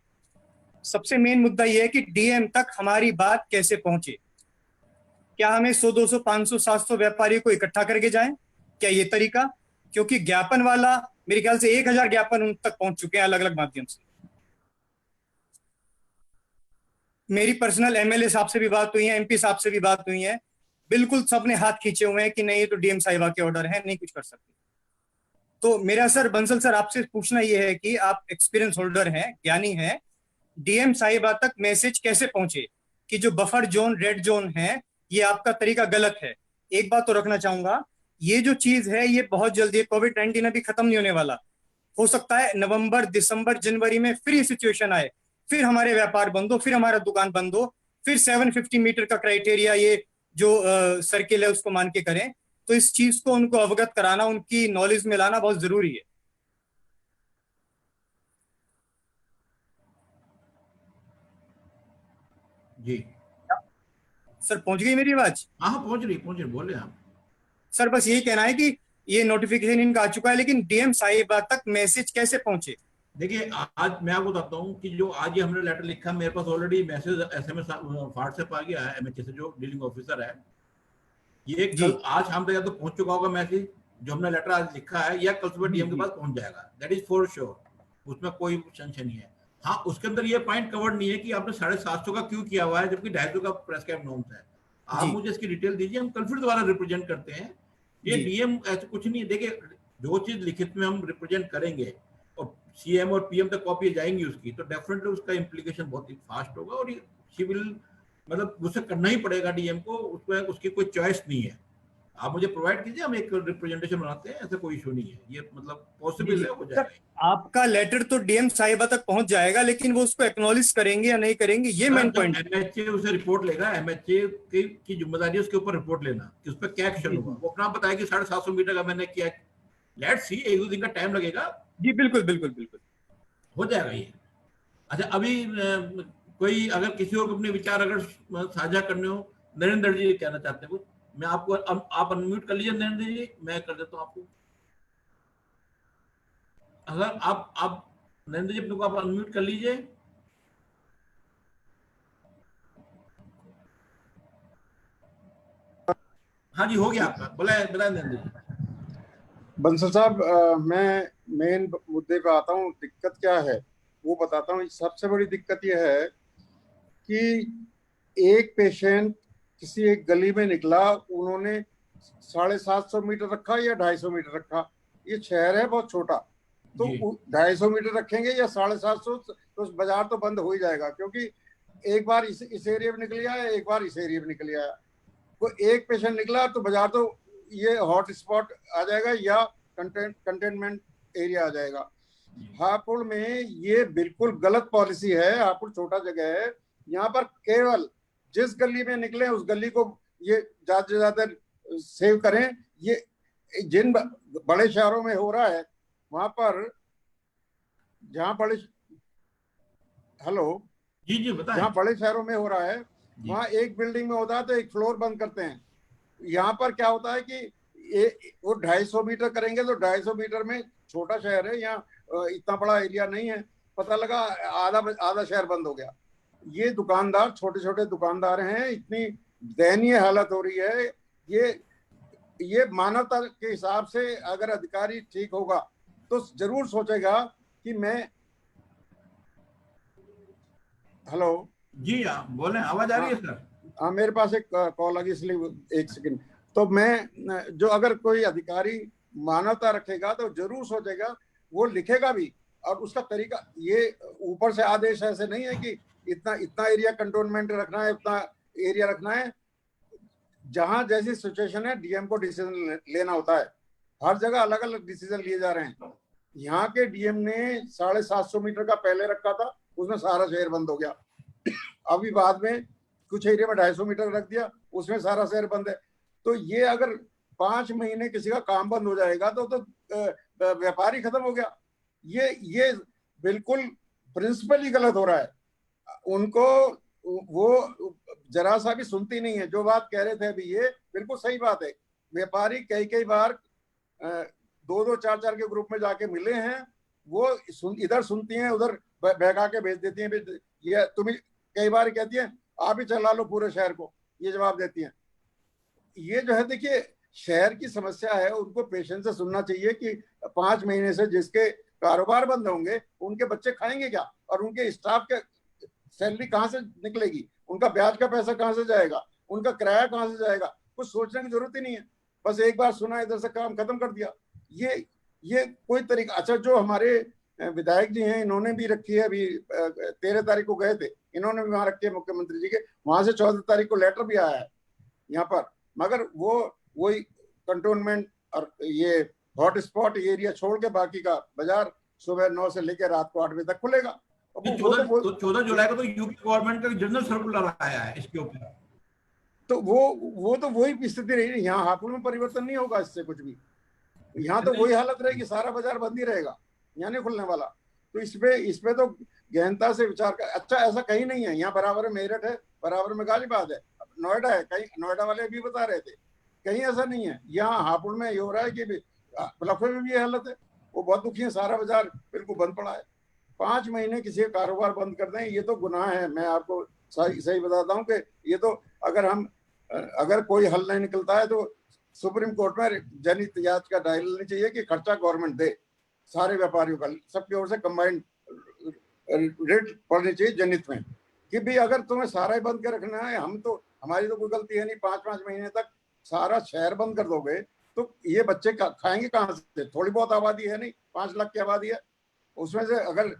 [SPEAKER 14] सबसे मेन मुद्दा यह है कि डीएम तक हमारी बात कैसे पहुंचे। क्या हमें 100, 200, 500, 700 व्यापारी को इकट्ठा करके जाएं? क्या ये तरीका? क्योंकि ज्ञापन वाला, मेरे ख्याल से 1000 ज्ञापन उन तक पहुंच चुके हैं अलग अलग माध्यम से। मेरी पर्सनल एमएलए साहब से भी बात हुई है, एमपी साहब से भी बात हुई है, बिल्कुल सबने हाथ खींचे हुए हैं कि नहीं, ये तो डीएम साहिबा के ऑर्डर है, नहीं कुछ कर सकते। तो मेरा सर बंसल सर आपसे पूछना ये है कि आप एक्सपीरियंस होल्डर हैं, ज्ञानी हैं, डीएम साहिबा तक मैसेज कैसे पहुंचे कि जो बफर जोन, रेड जोन है, ये आपका तरीका गलत है। एक बात तो रखना चाहूंगा, ये जो चीज है ये बहुत जल्दी, कोविड-19 अभी खत्म नहीं होने वाला, हो सकता है नवंबर, दिसंबर, जनवरी में फिर ये सिचुएशन आए, फिर हमारे व्यापार बंद हो, फिर हमारा दुकान बंद हो, फिर 750 मीटर का क्राइटेरिया ये जो सर्किल है उसको मान के करें। तो इस चीज को उनको अवगत कराना, उनकी नॉलेज में लाना बहुत जरूरी है।
[SPEAKER 5] जी
[SPEAKER 14] सर पहुंच गई मेरी आवाज?
[SPEAKER 5] हाँ पहुंच रही, बोले आप।
[SPEAKER 14] सर बस यही कहना है कि ये नोटिफिकेशन इनका आ चुका है, लेकिन डीएम साहिबा तक मैसेज कैसे पहुंचे?
[SPEAKER 5] देखिए आज मैं आपको बताता हूँ कि जो आज ये हमने लेटर लिखा, मेरे पास ऑलरेडी मैसेज एसएमएस व्हाट्सएप आ गया है एमएचए से, जो डीलिंग ऑफिसर है। ये कल आज शाम तक या तो पहुंच चुका होगा मैसेज जो हमने लेटर आज लिखा है, या कल सुबह डीएम के पास पहुंच जाएगा, दैट इज फॉर श्योर, उसमें कोई संशय नहीं है। हाँ उसके अंदर ये पॉइंट कवर्ड नहीं है कि आपने 750 का क्यों किया हुआ है जबकि 250 का प्रेस्क्राइब नॉर्म्स है। आप मुझे इसकी डिटेल दीजिए, हम कल फिर दोबारा रिप्रेजेंट करते हैं। ये डीएम ऐसे कुछ नहीं है। देखिए जो चीज लिखित में हम रिप्रेजेंट करेंगे और सीएम और पीएम तक कॉपी जाएंगी उसकी, तो डेफिनेटली उसका इम्प्लीकेशन बहुत ही फास्ट होगा और शी विल, मतलब उसे करना ही पड़ेगा डीएम को, उसमें उसकी कोई चॉइस नहीं है। आप मुझे प्रोवाइड कीजिए, हम एक रिप्रेजेंटेशन बनाते हैं, ऐसा कोई इशू नहीं है, ये मतलब पॉसिबल है, हो जाएगा।
[SPEAKER 14] आपका लेटर तो डीएम साहिबा तक पहुंच जाएगा, लेकिन वो उसको एक्नॉलेज करेंगे या नहीं करेंगे, ये मेन पॉइंट है।
[SPEAKER 5] एमएचए उसे रिपोर्ट लेगा, एमएचए की जिम्मेदारी है उसके ऊपर रिपोर्ट लेना कि उस पर क्या एक्शन होगा। वो अपना बताया कि 750 मीटर का मैंने किया, लेट्स सी, 1-2 दिन का टाइम लगेगा।
[SPEAKER 14] जी बिल्कुल बिल्कुल बिल्कुल
[SPEAKER 5] हो जाएगा ये। अच्छा अभी कोई अगर किसी और को अपने विचार अगर साझा करने हो, नरेंद्र जी कहना चाहते हो, मैं आपको आप अनम्यूट कर लीजिए नरेंद्र जी, मैं कर देता हूँ आपको। अगर आप नरेंद्र जी अपने को आप अनम्यूट कर लीजिए। हाँ जी हो गया आपका, बोला नरेंद्र जी।
[SPEAKER 7] बंसल साहब, मैं मेन मुद्दे पे आता हूँ। दिक्कत क्या है वो बताता हूँ। सबसे बड़ी दिक्कत यह है कि एक पेशेंट किसी एक गली में निकला, उन्होंने 750 मीटर रखा या 250 मीटर रखा। ये शहर है बहुत छोटा, तो 250 मीटर रखेंगे या 750, तो बाजार तो बंद हो ही जाएगा, क्योंकि एक बार इस एरिया में निकल आया, एक बार इस एरिया में निकल आया। तो एक पेशेंट निकला तो बाजार तो ये हॉट स्पॉट आ जाएगा या कंटेनमेंट एरिया आ जाएगा। हापुड़ में ये बिल्कुल गलत पॉलिसी है। हापुड़ छोटा जगह है, यहाँ पर केवल जिस गली में निकले उस गली को ये ज्यादा से ज्यादा सेव करें। ये जिन बड़े शहरों में हो रहा है, वहां पर जहाँ बड़े
[SPEAKER 5] जी बताएं,
[SPEAKER 7] जहाँ बड़े शहरों में हो रहा है, वहाँ एक बिल्डिंग में होता है तो एक फ्लोर बंद करते हैं। यहाँ पर क्या होता है कि वो 250 मीटर करेंगे तो 250 मीटर में, छोटा शहर है यहाँ, इतना बड़ा एरिया नहीं है, पता लगा आधा शहर बंद हो गया। ये दुकानदार, छोटे छोटे दुकानदार हैं, इतनी दयनीय हालत हो रही है। ये मानवता के हिसाब से अगर अधिकारी ठीक होगा तो जरूर सोचेगा कि मैं
[SPEAKER 5] जी आप बोले, आवाज आ रही है सर?
[SPEAKER 7] हाँ मेरे पास एक कॉल आ गई, इसलिए एक सेकंड। तो मैं जो अगर कोई अधिकारी मानवता रखेगा तो जरूर सोचेगा, वो लिखेगा भी, और उसका तरीका, ये ऊपर से आदेश ऐसे नहीं है कि इतना एरिया कंटोनमेंट रखना है, इतना एरिया रखना है। जहां जैसी सिचुएशन है डीएम को डिसीजन लेना होता है। हर जगह अलग अलग डिसीजन लिए जा रहे हैं। यहाँ के डीएम ने 750 मीटर का पहले रखा था, उसमें सारा शहर बंद हो गया। अभी बाद में कुछ एरिया में 250 मीटर रख दिया, उसमें सारा शहर बंद है। तो ये अगर 5 महीने किसी का काम बंद हो जाएगा तो व्यापार ही खत्म हो गया। ये बिल्कुल प्रिंसिपल ही गलत हो रहा है। उनको वो जरा सा भी सुनती नहीं है। जो बात कह रहे थे अभी, ये बिल्कुल सही बात है। व्यापारी कई बार 2-2, 4-4 के ग्रुप में जाके मिले हैं, वो इधर सुनती हैं, उधर बहका के भेज देती हैं। ये तुम्हें कई बार कहती हैं आप ही चला लो पूरे शहर को, ये जवाब देती हैं। ये जो है, देखिए शहर की समस्या है, उनको पेशेंस से सुनना चाहिए कि 5 महीने से जिसके कारोबार बंद होंगे उनके बच्चे खाएंगे क्या, और उनके स्टाफ के सैलरी कहाँ से निकलेगी, उनका ब्याज का पैसा कहाँ से जाएगा, उनका किराया कहाँ से जाएगा, कुछ सोचने की जरूरत ही नहीं है। बस एक बार सुना, इधर से काम खत्म कर दिया। ये कोई तरीका। अच्छा, जो हमारे विधायक जी हैं, इन्होंने भी रखी है, अभी 13 तारीख को गए थे, इन्होंने भी वहां रखी है मुख्यमंत्री जी के, वहां से 14 तारीख को लेटर भी आया है यहाँ पर। मगर वही कंटोनमेंट और ये हॉट स्पॉट एरिया छोड़ के बाकी का बाजार सुबह 9 से लेकर रात को 8 बजे तक खुलेगा।
[SPEAKER 5] 14 जुलाई को तो यूपी गवर्नमेंट का जनरल सर्कुलर आया है इसके ऊपर।
[SPEAKER 7] तो वो तो वही स्थिति रही। यहाँ हापुड़ में परिवर्तन नहीं होगा इससे कुछ भी। यहाँ तो वही हालत रहेगी, सारा बाजार बंद ही रहेगा, यहाँ नहीं खुलने वाला। तो इसपे तो गहनता से विचार कर। अच्छा, ऐसा कहीं नहीं है, यहाँ बराबर में मेरठ है, बराबर में गाजियाबाद है, नोएडा है, कहीं नोएडा वाले भी बता रहे थे, कहीं ऐसा नहीं है। यहाँ हापुड़ में ये हो रहा है कि लखनऊ में भी ये हालत है, वो बहुत दुखी है, सारा बाजार बिल्कुल बंद पड़ा है। 5 महीने किसी का कारोबार बंद कर दें, ये तो गुनाह है। मैं आपको सही बताता हूँ कि ये तो अगर कोई हल नहीं निकलता है तो सुप्रीम कोर्ट में जनहित याचिका दायर लेनी चाहिए कि खर्चा गवर्नमेंट दे सारे व्यापारियों का, सबकी ओर से कंबाइंड रेट पड़नी चाहिए जनहित में, कि भी अगर तुम्हें सारा ही बंद कर रखना है, हमारी तो कोई गलती है नहीं, 5-5 महीने तक सारा शहर बंद कर दोगे तो ये बच्चे खाएंगे कहाँ से? थोड़ी बहुत आबादी है नहीं, 5 लाख की आबादी है, उसमें से अगर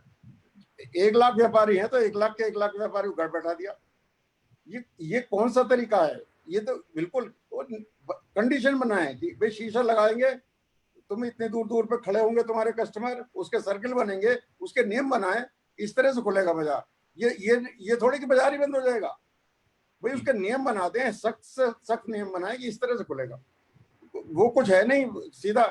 [SPEAKER 7] 1 लाख व्यापारी है तो 1 लाख के 1 लाख व्यापारी को घर बैठा दिया। ये कौन सा तरीका है? ये तो बिल्कुल कंडीशन बनाए कि भाई शीशा लगाएंगे, तुम इतने दूर दूर पे खड़े होंगे, तुम्हारे कस्टमर, उसके सर्किल बनेंगे, उसके नियम बनाए, इस तरह से खुलेगा बाजार। ये थोड़ी कि बाजार ही बंद हो जाएगा भाई, उसके नियम बनाते हैं, सख्त से सख्त नियम बनाए कि इस तरह से खुलेगा। वो कुछ है नहीं, सीधा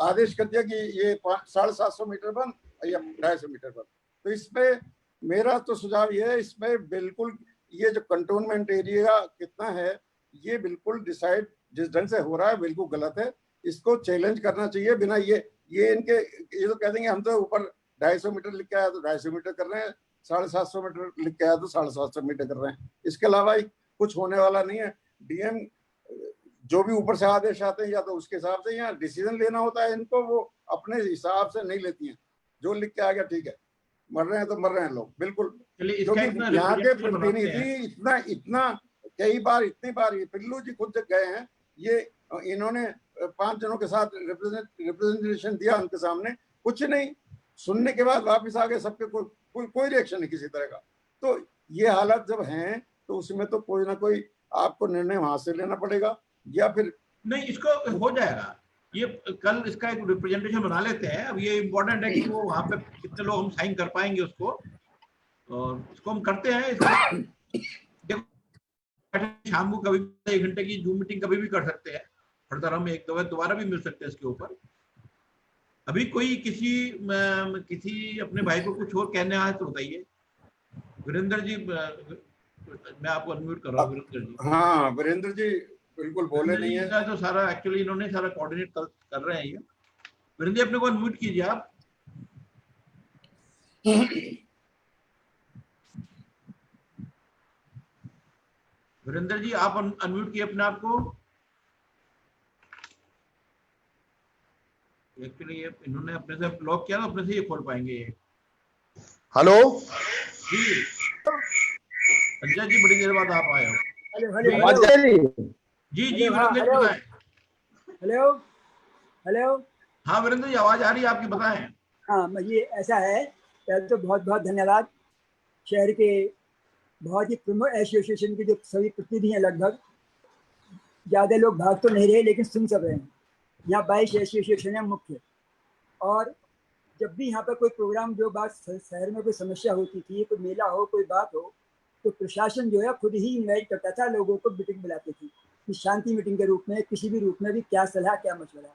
[SPEAKER 7] आदेश कर दिया कि ये 750 मीटर बंद या 250 मीटर बंद। तो इसमें मेरा तो सुझाव ये है, इसमें बिल्कुल ये जो कंटोनमेंट एरिया कितना है, ये बिल्कुल डिसाइड जिस ढंग से हो रहा है बिल्कुल गलत है। इसको चैलेंज करना चाहिए बिना ये तो कह देंगे हम तो ऊपर 250 मीटर लिख के आया तो 250 मीटर कर रहे हैं, 750 मीटर लिख के आया तो 750 मीटर कर रहे हैं। इसके अलावा कुछ होने वाला नहीं है। डीएम जो भी ऊपर से आदेश आते हैं या तो उसके हिसाब से यहाँ डिसीजन लेना होता है इनको, वो अपने हिसाब से नहीं लेती हैं, जो लिख के आ गया ठीक है, मर रहे हैं तो मर रहे हैं लोग बिल्कुल। क्योंकि यहाँ के प्रतिनिधि इतना कई बार इतनी बार पिल्लू जी खुद जब गए हैं, ये इन्होंने 5 जनों के साथ रिप्रेजेंटेशन दिया, उनके सामने कुछ नहीं, सुनने के बाद वापस आ गए, सबके कोई रिएक्शन नहीं किसी तरह का। तो ये हालत जब हैं तो उसमें तो कोई ना कोई आपको निर्णय वहां से लेना पड़ेगा, या फिर
[SPEAKER 5] नहीं, इसको हो जाएगा। ये कल इसका एक रिप्रेजेंटेशन बना लेते हैं। अब ये इम्पोर्टेंट है कि वो वहां पे कितने लोग हम साइन कर पाएंगे उसको, और इसको हम करते हैं। शाम को कभी 1 घंटे की जूम मीटिंग कभी भी कर सकते हैं, हर तरह में एक दो बार दोबारा भी मिल सकते हैं इसके ऊपर। अभी कोई किसी अपने भाई को कुछ और कहने आए तो बताइए। वीरेंद्र जी, मैं आपको अनम्यूट कर रहा हूँ। वीरेंद्र जी,
[SPEAKER 7] हाँ वीरेंद्र जी बिल्कुल बोले नहीं है
[SPEAKER 5] तो सारा एक्चुअली इन्होंने सारा कोऑर्डिनेट कर रहे हैं ये। वीरेंद्र जी अपने को अनम्यूट कीजिए आप। वीरेंद्र जी आप अनम्यूट किए अपने आप को। एक्चुअली ये इन्होंने अपने से ब्लॉक किया ना, अपने से ये खोल पाएंगे ये।
[SPEAKER 2] हेलो
[SPEAKER 5] जी अजय जी, बड़ी देर बाद आप आए हो। जी वीरेंद्र जी बताएं।
[SPEAKER 3] हेलो
[SPEAKER 5] हाँ वीरेंद्र जी आवाज आ रही है आपकी, बताएं।
[SPEAKER 3] हाँ, ये ऐसा है, पहले तो बहुत बहुत धन्यवाद शहर के बहुत ही प्रमुख एसोसिएशन के जो सभी प्रतिनिधि हैं, लगभग ज़्यादा लोग भाग तो नहीं रहे लेकिन सुन सब रहे हैं। यहाँ 22 एसोसिएशन है मुख्य, और जब भी यहाँ पर कोई प्रोग्राम, जो बात शहर में कोई समस्या होती थी, कोई मेला हो, कोई बात हो, तो प्रशासन जो है खुद ही इन्वाइट करता था, लोगों को मीटिंग बुलाते थे कि शांति मीटिंग के रूप में, किसी भी रूप में भी क्या सलाह क्या मशवरा।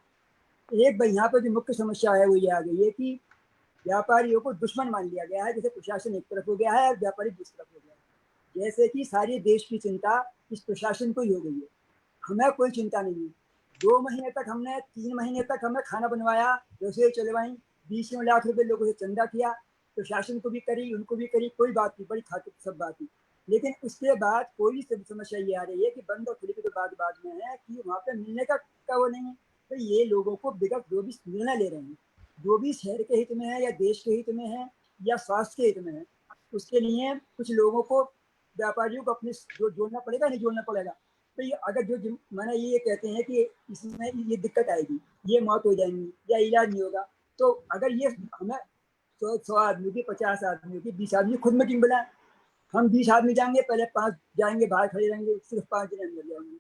[SPEAKER 3] एक बार यहाँ पर जो मुख्य समस्या है वो ये आ गई है कि व्यापारियों को दुश्मन मान लिया गया है। जैसे प्रशासन एक तरफ हो गया है और व्यापारी दूसरी तरफ हो गया है, जैसे कि सारी देश की चिंता इस प्रशासन को ही हो गई है। हमें कोई चिंता नहीं है। 2 महीने तक हमने 3 महीने तक हमने खाना बनवाया, रसोई चलवाई, 20 लाख रुपए लोगों से चंदा किया, प्रशासन को भी करी, उनको भी करी, कोई बात नहीं, बड़ी खातिर सब बात थी। लेकिन उसके बाद कोई समस्या ये आ रही है कि बंद और खुली की तो बाद में है कि वहाँ पे मिलने का वो नहीं है। तो ये लोगों को विगत जो भी निर्णय ले रहे हैं, जो भी शहर के हित में है या देश के हित में है या स्वास्थ्य के हित में है, उसके लिए कुछ लोगों को, व्यापारियों को अपने जो जोड़ना पड़ेगा, नहीं जोड़ना पड़ेगा। तो ये अगर जो मैंने ये कहते हैं कि इसमें ये दिक्कत आएगी, ये मौत हो जाएंगी या इलाज नहीं होगा, तो अगर ये हमें 100 आदमी की, 50 आदमी की, 20 आदमी खुद मीटिंग बुलाए, हम 20 आदमी जाएंगे, पहले 5 जाएंगे, बाहर खड़े रहेंगे, सिर्फ 5 जने अंदर जाएंगे,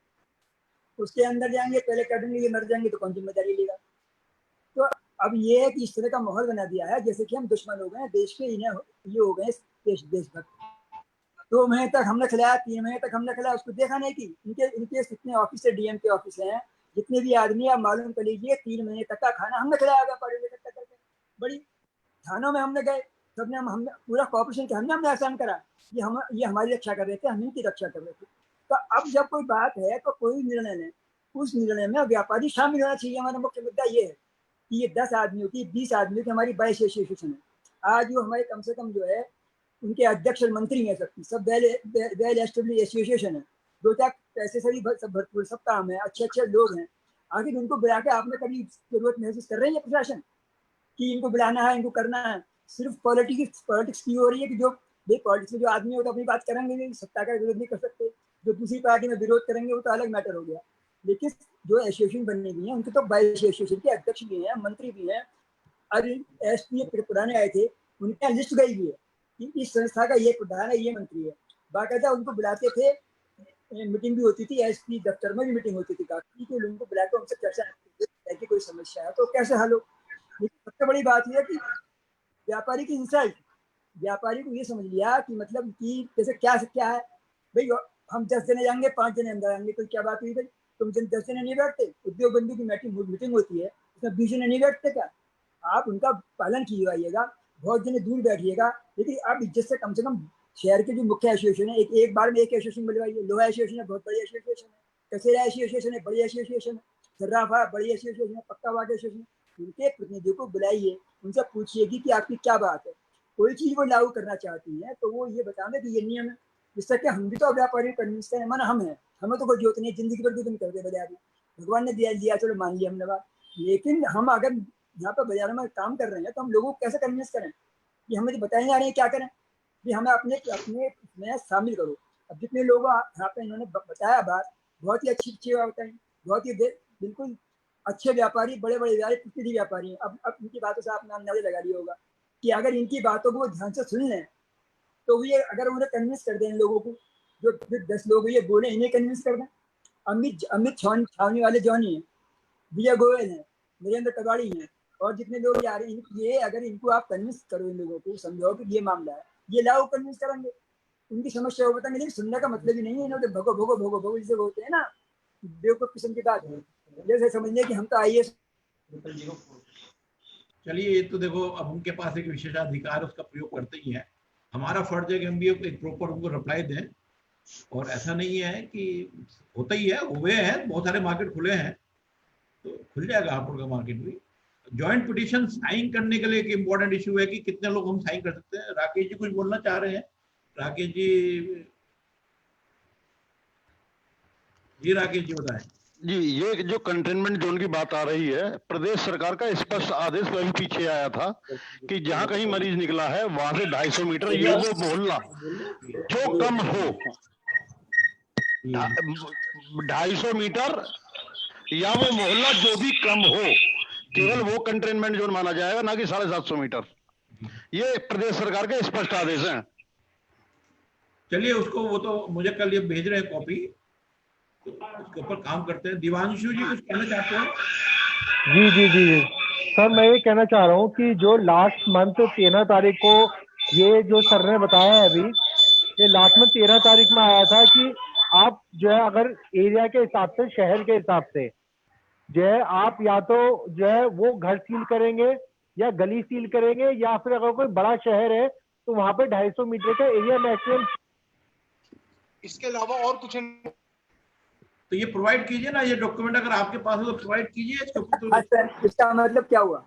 [SPEAKER 3] उसके अंदर जाएंगे, पहले कर देंगे, ये मर जाएंगे तो कौन जिम्मेदारी लेगा। तो अब ये है कि इस तरह का माहौल बना दिया है जैसे कि हम दुश्मन हो गए देश के, इन्हें ये हो गए देशभक्त। 2 महीने तक हमने खिलाया, 3 महीने तक हमने खिलाया, उसको देखा नहीं कि इनके कितने ऑफिस है, डीएम के ऑफिस हैं, जितने भी आदमी आप मालूम कर लीजिए, 3 महीने तक का खाना हमने खिलाया व्यापारियों को इकट्ठा करके। बड़ी थानों में हमने गए, सबने हमने पूरा कॉपरेशन किया, हमने आसान करा, ये हमारी रक्षा कर रहे थे, हम इनकी रक्षा कर रहे थे। तो अब जब कोई बात है तो कोई निर्णय लें, उस निर्णय में व्यापारी शामिल होना चाहिए। हमारा मुख्य मुद्दा ये है कि ये 10 आदमियों की, 20 आदमियों की हमारी 22 एसोसिएशन है। आज जो हमारे कम से कम जो है उनके अध्यक्ष और मंत्री हैं, सब वेल एस्टेब्लिश एसोसिएशन है, 2-4 पैसे से भी सब भरपूर, सब काम है, अच्छे लोग हैं। आखिर उनको बुला के आपने कभी जरूरत महसूस कर रहे हैं प्रशासन कि इनको बुलाना है, इनको करना है? सिर्फ पॉलिटिक्स की हो रही है कि जो पॉलिटिक्स में जो आदमी हो तो अपनी बात करेंगे, सत्ता का विरोध नहीं कर सकते, जो दूसरी पार्टी में विरोध करेंगे वो तो अलग मैटर हो गया। लेकिन जो एसोसिएशन बनने भी है उनके तो 22 एसोसिएशन के अध्यक्ष भी हैं, मंत्री भी हैं, और एसपी पुराने आए थे, उनके यहाँ लिस्ट गई भी है कि इस संस्था का ये प्रधान है, ये मंत्री है, बाकायदा उनको बुलाते थे, मीटिंग भी होती थी, एसपी दफ्तर में भी मीटिंग होती थी काफी, तो लोगों को बुलाकर उनसे चर्चा कि कोई समस्या है तो कैसे हल हो। लेकिन सबसे बड़ी बात यह है कि व्यापारी की इंसल्ट, व्यापारी को ये समझ लिया कि मतलब कि जैसे क्या है भाई, हम 10 जने जाएंगे, 5 जने अंदर आएंगे, तो क्या बात हुई भाई, तुम 10 जने नहीं बैठते, उद्योग बंधु की मीटिंग होती है, उसमें 20 जने नहीं बैठते क्या? आप उनका पालन कीजिएगा, बहुत जने दूर बैठिएगा, लेकिन आप इज्जत से कम शहर के जो मुख्य एसोसिएशन है, एक बार में एक एसोसिएशन बुलवाइए। लोहा एसोसिएशन है, बहुत बड़ी एसोसिएशन है, कसेरा एसोसिएशन है, बड़ी एसोसिएशन है, सर्राफा बड़ी एसोसिएशन है, पक्का वाग एसोसिएशन, उनके प्रतिनिधियों को बुलाइए, उनसे पूछिए कि आपकी क्या बात है, कोई चीज वो लागू करना चाहती है तो वो ये बताने कि ये नियम है, जिससे कि हम भी तो व्यापारी कन्विंस है, माना हम है, हमें तो कोई जरूरत नहीं है, जिंदगी भर नहीं करते बाजार में, भगवान ने दिया चलो मान लिया हमने बात। लेकिन हम अगर यहाँ पर बाजार में काम कर रहे हैं तो हम लोगों को कैसे कन्विंस करें कि हमें बताए जा रहे हैं क्या करें कि हमें अपने में शामिल करो। अब जितने लोग यहाँ पे इन्होंने बताया बात, बहुत ही अच्छी बात बताई, बहुत ही बिल्कुल अच्छे व्यापारी, बड़े व्यापारी, प्रतिनिधि व्यापारी हैं। अब इनकी बातों से आपने अंदाजा लगा लिया होगा कि अगर इनकी बातों को ध्यान से सुन लें तो ये अगर उन्हें कन्विंस कर दें, इन लोगोों को जो 10 लोग ये बोले इन्हें कन्विंस कर दें। अमित छावनी वाले जॉनी हैं, विजय गोयल हैं, नरेंद्र कबाड़ी हैं, और जितने लोग आ रहे हैं, ये अगर इनको आप कन्विंस करो, इन लोगों को समझाओ कि ये मामला है, ये लाओ कन्विंस करेंगे, उनकी समस्या हो बताएंगे। लेकिन सुनने का मतलब ही नहीं है इन्होंने भगो जिसे बोलते हैं ना, बेवकूफ किस्म की बात है, जैसे समझने कि हम तो आईएएस।
[SPEAKER 5] चलिए, ये तो देखो अब उनके पास एक विशेषाधिकार, उसका प्रयोग करते ही है। हमारा फर्ज है कि हम भी एक प्रॉपर उनको रिप्लाई दें, और ऐसा नहीं है कि होता ही है, हुए हैं बहुत सारे मार्केट खुले हैं, तो खुल जाएगा हापुड़ का मार्केट भी। जॉइंट पिटीशन साइन करने के लिए एक इम्पोर्टेंट इशू है कि कितने लोग हम साइन कर सकते हैं। राकेश जी कुछ बोलना चाह रहे हैं? राकेश जी राकेश जी बताएं।
[SPEAKER 15] जी, ये जो कंटेनमेंट जोन की बात आ रही है, प्रदेश सरकार का स्पष्ट आदेश वही पीछे आया था कि जहां कहीं मरीज निकला है वहां से 250 मीटर या वो मोहल्ला जो कम हो, 250 मीटर या वो मोहल्ला जो भी कम हो, केवल वो कंटेनमेंट जोन माना जाएगा, ना कि 750 मीटर। ये प्रदेश सरकार के स्पष्ट आदेश हैं।
[SPEAKER 5] चलिए, उसको वो तो मुझे कल ये भेज रहे हैं कॉपी, तो उसके ऊपर काम करते हैं। दिवांशु जी कुछ कहना चाहते हैं?
[SPEAKER 6] जी सर, मैं ये कहना चाह रहा हूँ कि जो लास्ट मंथ 13 तारीख को ये जो सर ने बताया है अभी, ये लास्ट मंथ 13 तारीख में आया था कि आप जो है अगर एरिया के हिसाब से, शहर के हिसाब से जो है आप या तो जो है वो घर सील करेंगे या गली सील करेंगे, या फिर अगर कोई बड़ा शहर है तो वहां पे 250 मीटर का एरिया मैक्सिमम।
[SPEAKER 2] इसके अलावा और कुछ
[SPEAKER 5] तो ये प्रोवाइड कीजिए ना, ये डॉक्यूमेंट अगर आपके पास हो तो प्रोवाइड कीजिए।
[SPEAKER 3] इसका मतलब क्या हुआ?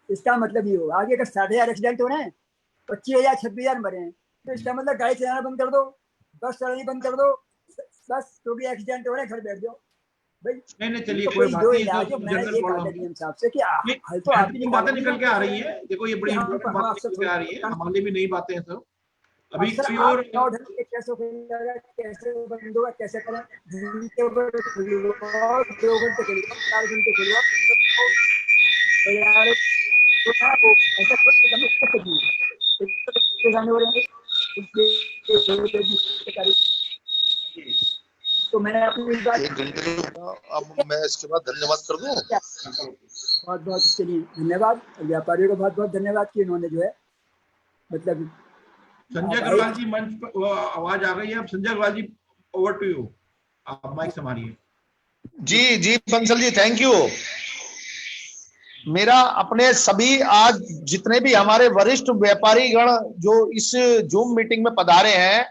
[SPEAKER 3] इसका मतलब ये हुआ आगे अगर 60,000 एक्सीडेंट हो रहे हैं, 25,000 26,000 मरे हैं, तो इसका मतलब गाड़ी चलाना बंद कर दो, बस चलानी बंद कर दो, बस तो भी एक्सीडेंट हो रहे हैं, घर बैठ जाओ भाई।
[SPEAKER 5] नहीं, चलिए कोई बात नहीं, बातें निकल के आ रही है। देखो, ये बड़ी इम्पोर्टेंट बात निकल के आ रही है, हमारे भी नई बातें हैं सब। अभी
[SPEAKER 3] सर
[SPEAKER 5] कोई
[SPEAKER 3] आप
[SPEAKER 5] और
[SPEAKER 3] बताओ ढंग से कैसे खुलेगा, कैसे बंद होगा, कैसे करें? जिनके ऊपर खुलेगा 2 घंटे खुलेगा, 4 घंटे खुलेगा, बाजार जो है वो ऐसा कुछ करने कर सकती है। परेशानी हो रही है। तो मैंने अपनी इस बात
[SPEAKER 2] 1 घंटे अब मैं इसके बाद धन्यवाद कर दूं।
[SPEAKER 3] बहुत बहुत इसके लिए धन्यवाद, व्यापारियों को बहुत बहुत धन्यवाद कि इन्होंने जो है मतलब
[SPEAKER 5] संजय अग्रवाल जी मंच पर आवाज आ गई है। अब Sanjay Agrawal ji over to you, आप माइक संभालिए।
[SPEAKER 2] जी जी बंसल जी, थैंक यू। मेरा अपने सभी आज जितने भी हमारे वरिष्ठ व्यापारी गण जो इस जूम मीटिंग में पधारे हैं,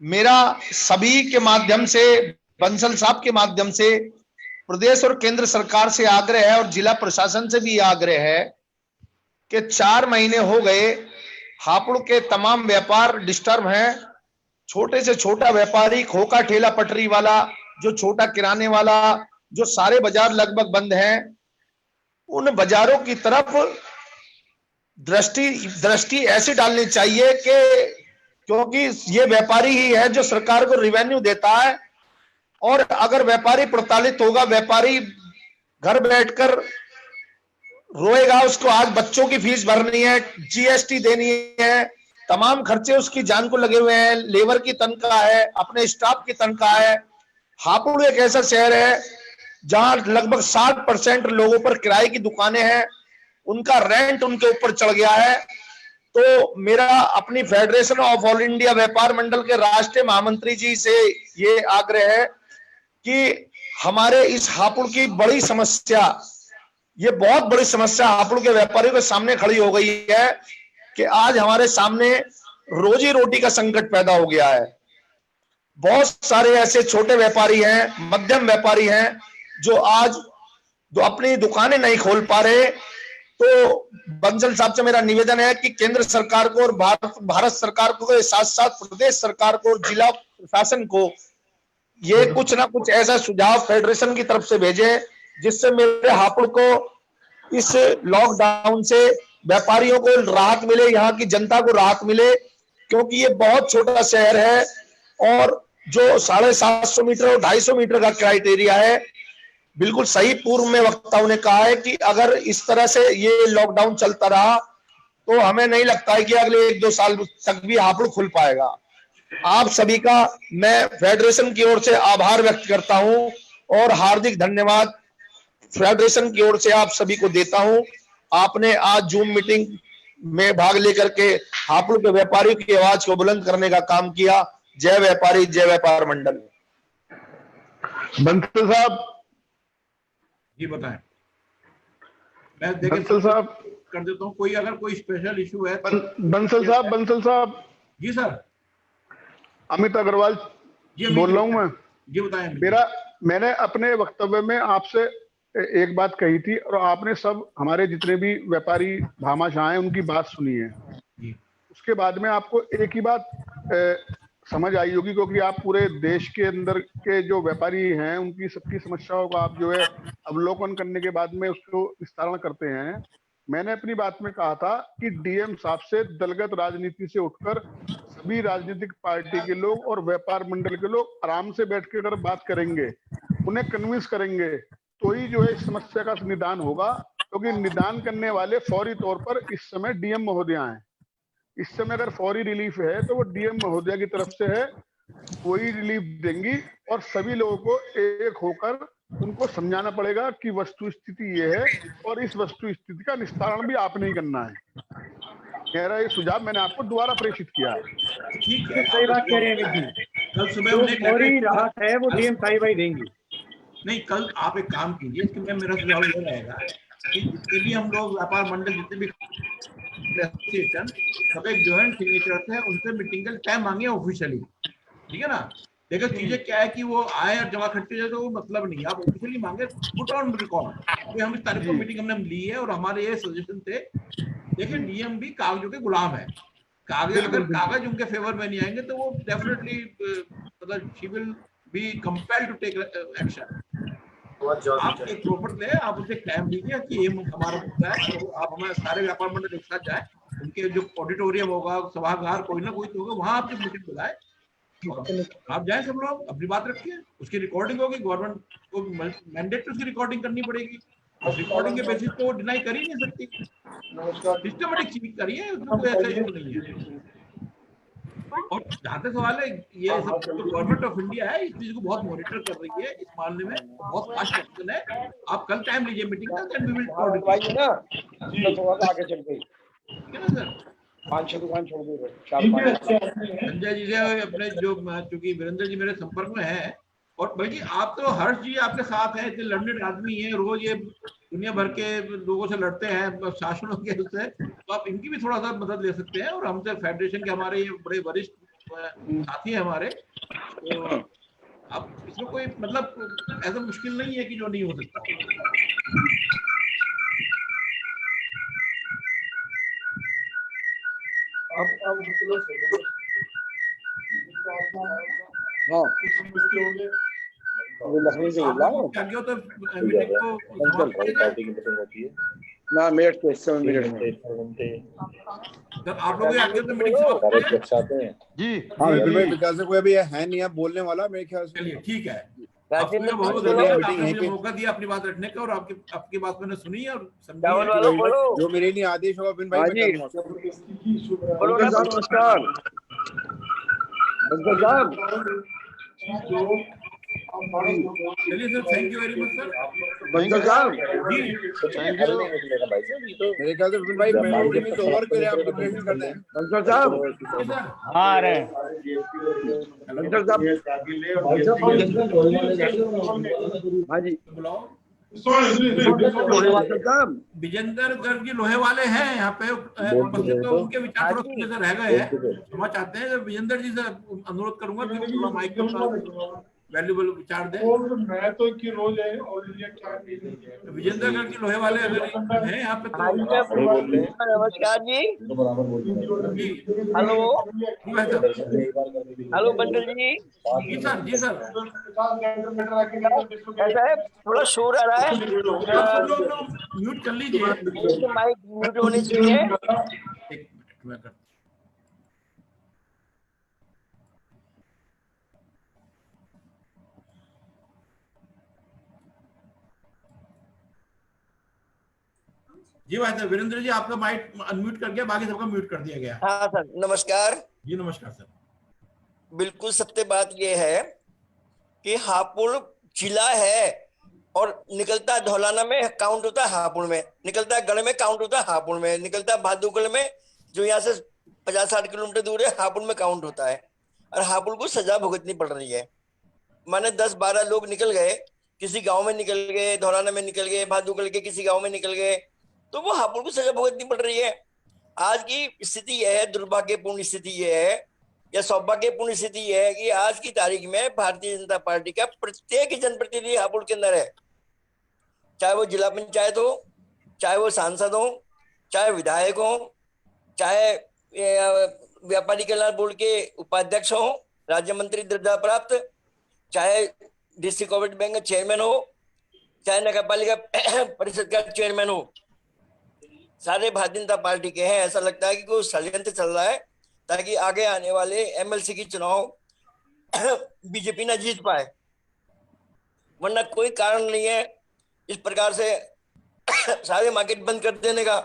[SPEAKER 2] मेरा सभी के माध्यम से, बंसल साहब के माध्यम से प्रदेश और केंद्र सरकार से आग्रह है और जिला प्रशासन से भी आग्रह है कि 4 महीने हो गए हापुड़ के तमाम व्यापार डिस्टर्ब हैं। छोटे से छोटा व्यापारी, खोखा ठेला पटरी वाला, जो छोटा किराने वाला, जो सारे बाजार लगभग बंद हैं, उन बाजारों की तरफ दृष्टि ऐसी डालनी चाहिए कि क्योंकि ये व्यापारी ही है जो सरकार को रिवेन्यू देता है, और अगर व्यापारी प्रताड़ित होगा, व्यापारी घर बैठकर रोएगा, उसको आज बच्चों की फीस भरनी है, जीएसटी देनी है, तमाम खर्चे उसकी जान को लगे हुए हैं, लेबर की तनख्वाह है, अपने स्टाफ की तनख्वाह है। हापुड़ एक ऐसा शहर है जहां लगभग 60% लोगों पर किराए की दुकानें हैं, उनका रेंट उनके ऊपर चढ़ गया है। तो मेरा अपनी फेडरेशन ऑफ ऑल इंडिया व्यापार मंडल के राष्ट्रीय महामंत्री जी से ये आग्रह है कि हमारे इस हापुड़ की बड़ी समस्या, ये बहुत बड़ी समस्या हापुड़ के व्यापारियों के सामने खड़ी हो गई है कि आज हमारे सामने रोजी रोटी का संकट पैदा हो गया है। बहुत सारे ऐसे छोटे व्यापारी हैं, मध्यम व्यापारी हैं जो आज अपनी दुकानें नहीं खोल पा रहे। तो बंसल साहब से मेरा निवेदन है कि केंद्र सरकार को और भारत सरकार को, साथ साथ प्रदेश सरकार को और जिला प्रशासन को ये कुछ ना कुछ ऐसा सुझाव फेडरेशन की तरफ से भेजे जिससे मेरे हापुड़ को इस लॉकडाउन से व्यापारियों को राहत मिले, यहाँ की जनता को राहत मिले, क्योंकि ये बहुत छोटा शहर है और जो 750 मीटर और 250 मीटर का क्राइटेरिया है, बिल्कुल सही पूर्व में वक्ताओं ने कहा है कि अगर इस तरह से ये लॉकडाउन चलता रहा तो हमें नहीं लगता है कि अगले 1-2 साल तक भी हापुड़ खुल पाएगा। आप सभी का मैं फेडरेशन की ओर से आभार व्यक्त करता हूं और हार्दिक धन्यवाद फेडरेशन की ओर से आप सभी को देता हूं। आपने आज जूम मीटिंग में भाग लेकर के हापुड़ के व्यापारियों की आवाज को बुलंद करने का काम किया। जय व्यापारी, जय व्यापार मंडल।
[SPEAKER 11] बंसल साहब
[SPEAKER 5] जी बताएं। मैं
[SPEAKER 11] बंसल साहब
[SPEAKER 5] कर देता हूँ, कोई अगर कोई स्पेशल इशू है
[SPEAKER 11] बंसल साहब
[SPEAKER 5] जी सर।
[SPEAKER 11] अमित अग्रवाल बोल रहा हूँ मैं।
[SPEAKER 5] जी बताएं।
[SPEAKER 11] मैंने अपने वक्तव्य में आपसे एक बात कही थी और आपने सब हमारे जितने भी व्यापारी भामाशाह हैं उनकी बात सुनी है। उसके बाद में आपको एक ही बात समझ आई होगी, क्योंकि आप पूरे देश के अंदर के जो व्यापारी हैं उनकी सबकी समस्याओं का आप जो है अवलोकन करने के बाद में उसको विस्तारण करते हैं। मैंने अपनी बात में कहा था कि डीएम साहब से दलगत राजनीति से उठकर सभी राजनीतिक पार्टी के लोग और व्यापार मंडल के लोग आराम से बैठ के अगर बात करेंगे, उन्हें कन्विंस करेंगे, तो ही जो है इस समस्या का निदान होगा। क्योंकि निदान करने वाले फौरी तौर पर इस समय डीएम महोदया हैं। इस समय अगर फौरी रिलीफ है तो वो डीएम महोदया की तरफ से है, वही रिलीफ देंगी और सभी लोगों को एक होकर उनको समझाना पड़ेगा कि वस्तु स्थिति ये है और इस वस्तु स्थिति का निस्तारण भी आपने ही करना है। मेरा ये सुझाव मैंने आपको दोबारा प्रेषित किया है।
[SPEAKER 5] ठीक है,
[SPEAKER 14] सही बात कह रहे हैं।
[SPEAKER 5] कल सुबह
[SPEAKER 14] फौरी राहत है वो डीएम साहिब भाई देंगी।
[SPEAKER 5] नहीं, कल आप एक काम कीजिए कि मेरा सुझाव ये रहेगा कि जितने भी हम लोग व्यापार मंडल, जितने भी एसोसिएशन सब एक जॉइंट सिग्नेचर है, उनसे मीटिंग का टाइम मांगे ऑफिशियली, ठीक है ना। देखो चीजें क्या है कि वो आए और जमा खर्चे जाए तो वो मतलब नहीं है, आप ऑफिशियली मांगे, पुट ऑन रिकॉर्ड हम इस तारीख को मीटिंग हमने ली है और हमारे ये सजेशन थे। देखिए डीएम भी कागजों के गुलाम है, अगर कागज उनके फेवर में नहीं आएंगे तो वो डेफिनेटली मतलब she will be compelled to take action. आप एक प्रॉपर ले, आप उसे टाइम दीजिए कि ये हमारा मुद्दा है, तो आप हमारे सारे व्यापार मंडल एक साथ जाए, उनके जो ऑडिटोरियम होगा, सभागार कोई ना कोई तो होगा, वहां आप मीटिंग बुलाए, आप जाए सब लोग अपनी बात रखिए, उसकी रिकॉर्डिंग होगी, गवर्नमेंट को मैंडेट उसकी रिकॉर्डिंग करनी पड़ेगी, रिकॉर्डिंग के बेसिस पे वो डिनाई कर ही नहीं सकती, सिस्टमेटिक चीज करिए, उसमें कोई ऐसा इशू नहीं है। और जहाँ तक सवाल है, ये सब तो गवर्नमेंट ऑफ इंडिया है, इस चीज को बहुत मॉनिटर कर रही है, इस मामले में बहुत फास्ट एक्शन है। आप कल टाइम लीजिए मीटिंग का, देन वी विल कोऑर्डिनेट ना, थोड़ा सा आगे चल गई, ठीक है ना सर? 5-6 दुकान छोड़ दो संजय जी से अपने, जो चूंकि वीरेंद्र जी मेरे संपर्क में है, और भाई जी आप तो हर्ष जी आपके साथ है, इतने लर्नेड आदमी है, रोज ये दुनिया भर के लोगों से लड़ते हैं शासनों के उससे, तो आप इनकी भी थोड़ा सा मदद ले सकते हैं, और हमसे फेडरेशन के हमारे ये बड़े वरिष्ठ साथी हैं हमारे, तो आप इसमें कोई मतलब ऐसा मुश्किल नहीं है कि जो नहीं हो सकता।
[SPEAKER 2] हाँ लखनऊ से बोल रहा हूँ
[SPEAKER 5] पार्टी की मीटिंग होती है
[SPEAKER 2] ना, मिनट के 7 मिनट
[SPEAKER 5] जब आप लोग आगे तो मीटिंग से
[SPEAKER 4] आते हैं जी। हाँ बिल्कुल भाई, विकास से कोई अभी है नहीं है बोलने वाला मेरे ख्याल से।
[SPEAKER 5] चलिए ठीक है, आपको बहुत धन्यवाद, आपने मुझे मौका दिया अपनी बात रखने का, और आपकी बात मैंने सुनी और समझी।
[SPEAKER 4] जो मेरे लिए आदेश होगा बिन भाई
[SPEAKER 2] नमस्कार
[SPEAKER 5] चलिए sir, thank you very much sir.
[SPEAKER 4] मेरे ख्याल से विपिन भाई मीटिंग तो ओवर करे, आप डिप्रेशन करते हैं
[SPEAKER 2] बंसल साहब।
[SPEAKER 12] हाँ रहे
[SPEAKER 2] बंसल साहब, हाँ जी
[SPEAKER 5] विजेंद्र गर्ग जी लोहे वाले हैं यहाँ पे उपस्थित, तो उनके विचार थोड़ा से रह गए हैं, क्षमा चाहते हैं। विजेंद्र जी से अनुरोध करूंगा कि थोड़ा माइक का वैल्यूबल विचार दें।
[SPEAKER 8] मैं तो कि रोज है और ये क्या
[SPEAKER 5] विजेंद्र गर्ग जी लोहे वाले अगर हैं यहाँ पे तो
[SPEAKER 1] नमस्कार जी, हेलो हेलो बंदल जी।
[SPEAKER 5] जी सर, जी सर,
[SPEAKER 1] ऐसा है थोड़ा शोर आ रहा है,
[SPEAKER 5] म्यूट कर लीजिए,
[SPEAKER 1] माइक म्यूट होनी चाहिए।
[SPEAKER 5] एक मिनट मैं करता। जी भाई साहब, वीरेंद्र जी आपका माइक अनम्यूट कर गया, बाकी सबका म्यूट कर दिया गया।
[SPEAKER 1] हाँ सर नमस्कार
[SPEAKER 5] जी नमस्कार सर।
[SPEAKER 1] बिल्कुल सत्य बात यह है कि हापुड़ जिला है और निकलता धौलाना में काउंट होता है, हापुड़ में निकलता है, गढ़ में काउंट होता है, हापुड़ में निकलता है, भादुगढ़ में जो यहाँ से 50-60 किलोमीटर दूर है हापुड़ में काउंट होता है, और हापुड़ को सजा भुगतनी पड़ रही है। माने 10-12 लोग निकल गए, किसी गांव में निकल गए, धौलाना में निकल गए, भादुगढ़ के किसी गांव में निकल गए, तो वो हापुड़ को सजा भुगतनी पड़ रही है। आज की स्थिति यह है, दुर्भाग्यपूर्ण स्थिति यह है या सौभाग्यपूर्ण स्थिति यह है कि आज की तारीख में भारतीय जनता पार्टी का प्रत्येक जनप्रतिनिधि हापुड़ के अंदर है, चाहे वो जिला पंचायत हो, चाहे वो सांसद हो, चाहे विधायक हो, चाहे व्यापारी कल्याण बोर्ड के उपाध्यक्ष हो, राज्य मंत्री दर्जा प्राप्त, चाहे डिस्ट्रिक्ट कोऑपरेटिव बैंक का चेयरमैन हो, चाहे नगर पालिका परिषद का चेयरमैन हो, सारे भारतीय जनता पार्टी के हैं। ऐसा लगता है कि कोई षड्यंत्र चल रहा है ताकि आगे आने वाले एमएलसी की चुनाव बीजेपी ना जीत पाए, वरना कोई कारण नहीं है इस प्रकार से सारे मार्केट बंद कर देने का।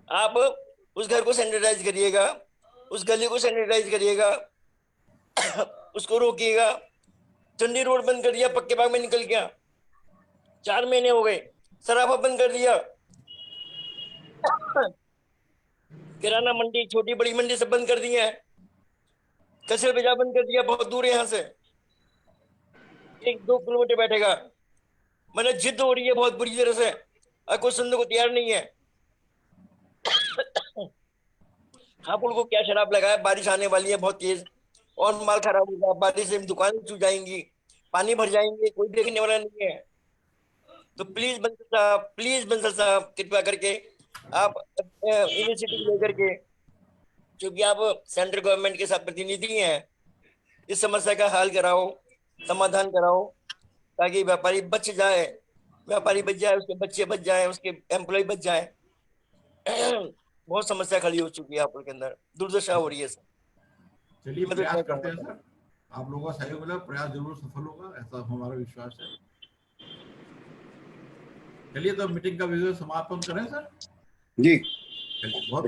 [SPEAKER 1] आप उस घर को सैनिटाइज करिएगा, उस गली को सैनिटाइज करिएगा, उसको रोकिएगा। चंडी रोड बंद कर दिया, पक्के बाग में निकल गया, 4 महीने हो गए। सराफा बंद कर दिया, किराना मंडी, छोटी बड़ी मंडी सब बंद कर दी है, कचरे बाजार बंद कर दिया, बहुत दूर है यहाँ से, 1-2 किलोमीटर बैठेगा। मैंने जिद हो रही है बहुत बुरी तरह से, और कोई सुनने को तैयार नहीं है। हापुड़ को क्या शराब लगाया, बारिश आने वाली है बहुत तेज और माल खराब होगा, बारिश से दुकानें चूक जाएंगी, पानी भर जाएंगे, कोई देखने वाला नहीं है। तो प्लीज बंसल साहब कृपया करके आप इनिशिएटिव लेकर के, क्योंकि आप सेंट्रल गवर्नमेंट के साथ प्रतिनिधि हैं, इस समस्या का हल कराओ, समाधान कराओ, ताकि व्यापारी बच जाए, व्यापारी बच जाए, उसके बच्चे बच जाए, उसके एम्प्लॉय बच जाए। बहुत समस्या खड़ी हो चुकी है हापुड़ के अंदर, दुर्दशा हो रही है सर।
[SPEAKER 5] चलिए
[SPEAKER 1] मैं तो
[SPEAKER 5] प्रयास
[SPEAKER 1] क्या
[SPEAKER 5] करते हैं
[SPEAKER 1] कहूँगा।
[SPEAKER 5] सर, आप लोगों का सहयोग मिला, प्रयास जरूर सफल होगा, ऐसा हमारा विश्वास है। चलिए तो मीटिंग का विजय समापन करें सर।
[SPEAKER 4] जी,
[SPEAKER 5] चलिए बहुत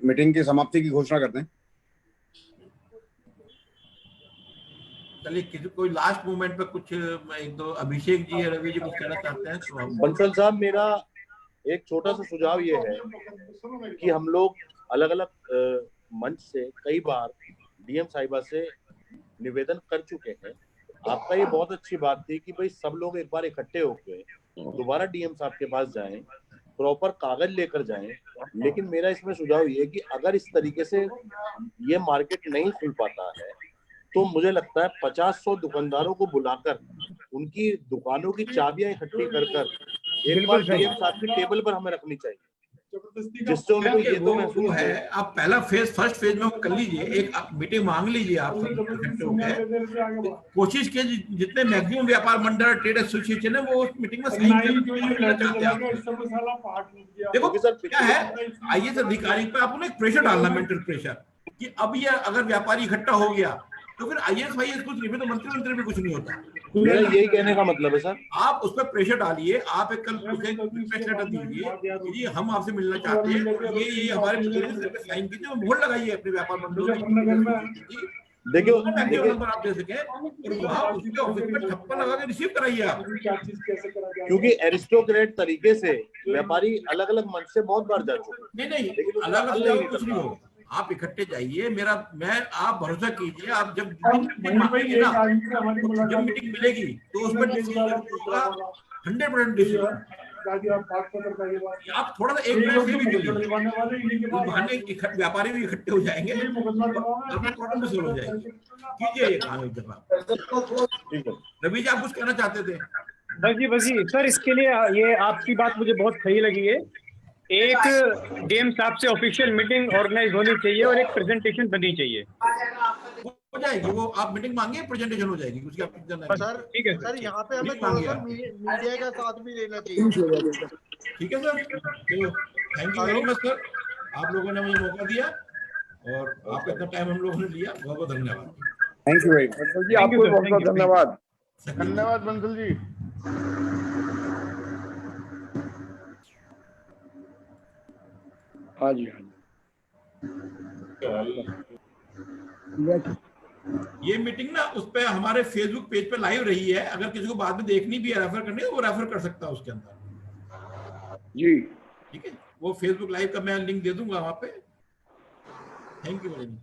[SPEAKER 4] मीटिंग की समाप्ति की घोषणा करते हैं।
[SPEAKER 5] चलिए किसी कोई लास्ट मोमेंट पे कुछ एक दो अभिषेक जी या रवि जी कुछ कहना चाहते हैं तो हम।
[SPEAKER 10] बंसल साहब, मेरा एक छोटा सा सुझाव ये है कि हम लोग अलग अलग मंच से कई बार डीएम साहिबा से निवेदन कर चुके हैं। आपका ये बहुत अच्छी बात थी कि भाई सब लोग एक बार इकट्ठे होकर दोबारा डीएम साहब के पास जाएं, प्रॉपर कागज लेकर जाएं। लेकिन मेरा इसमें सुझाव ये है कि अगर इस तरीके से ये मार्केट नहीं खुल पाता है तो मुझे लगता है 50-100 दुकानदारों को बुलाकर उनकी दुकानों की चाबियां इकट्ठी कर एक बार डीएम साहब की टेबल पर हमें रखनी चाहिए, जिससे उनको ये तो
[SPEAKER 5] वो है। आप पहला फेज, फर्स्ट फेज में कर लीजिए, एक मीटिंग मांग लीजिए आप सब इकट्ठे होकर, कोशिश कीजिए जितने मैक्सिमम व्यापार मंडल ट्रेड एसोसिएशन है वो उस मीटिंग में सही देखो क्या है, आईएएस अधिकारी पे आपको एक प्रेशर डालना, मेंटल प्रेशर, कि अब ये अगर व्यापारी इकट्ठा हो गया तो फिर आईएएस वाईएएस कुछ नहीं, तो मंत्री भी कुछ नहीं होता।
[SPEAKER 10] मेरा यही कहने का मतलब है सर।
[SPEAKER 5] आप उस पर प्रेशर डालिए, आप एक कल रिक्वेस्ट लेटर दीजिए कि जी हम आपसे मिलना चाहते हैं, ये हमारे साइन कीजिए, मोहर लगाइए अपने व्यापार मंडलों की।
[SPEAKER 10] देखिए
[SPEAKER 5] नंबर आप दे सके और वहाँ उसके ऑफिस में ठप्पा लगा के रिसीव कराइए आप।
[SPEAKER 10] क्योंकि एरिस्टोक्रेट तरीके से व्यापारी अलग अलग मंच से बहुत बार जा चुके हैं।
[SPEAKER 5] नहीं अलग अलग कुछ नहीं होगा, आप इकट्ठे जाइए। आप भरोसा कीजिए, आप जब मांगेंगे ना, जब मीटिंग मिलेगी तो उसमें 100% डिसीजन। आप थोड़ा सा एक मिनट से भी चलिए, बहाने व्यापारी भी इकट्ठे हो जाएंगे, प्रॉब्लम भी सॉल्व हो जाएगी। कीजिए ये काम एक दफा। रवि जी आप कुछ कहना चाहते थे?
[SPEAKER 14] बस जी सर, इसके लिए ये आपकी बात मुझे बहुत सही लगी है। एक डीएम साहब से ऑफिशियल मीटिंग ऑर्गेनाइज होनी चाहिए और एक प्रेजेंटेशन बनी चाहिए।
[SPEAKER 5] हो जाएगी वो, आप मीटिंग मांगिए, प्रेजेंटेशन हो जाएगी, उसकी आप
[SPEAKER 16] सर
[SPEAKER 14] ठीक है
[SPEAKER 16] सर, यहाँ पे हमें थोड़ा सा मीडिया का साथ भी लेना चाहिए।
[SPEAKER 5] ठीक है सर, तो thank you very much sir, आप लोगों ने मुझे मौका दिया और आपका इतना टाइम हम लोगों ने लिया, बहुत बहुत धन्यवाद।
[SPEAKER 4] थैंक यू वेरी मच जी, आपको बहुत बहुत धन्यवाद।
[SPEAKER 11] धन्यवाद बंसल जी।
[SPEAKER 2] हाँ जी
[SPEAKER 5] ये मीटिंग ना उस पे हमारे फेसबुक पेज पे लाइव रही है, अगर किसी को बाद में देखनी भी है, रेफर करनी है, वो रेफर कर सकता है उसके अंदर
[SPEAKER 2] जी।
[SPEAKER 5] ठीक है, वो फेसबुक लाइव का मैं लिंक दे दूंगा वहां पे। Thank you very much.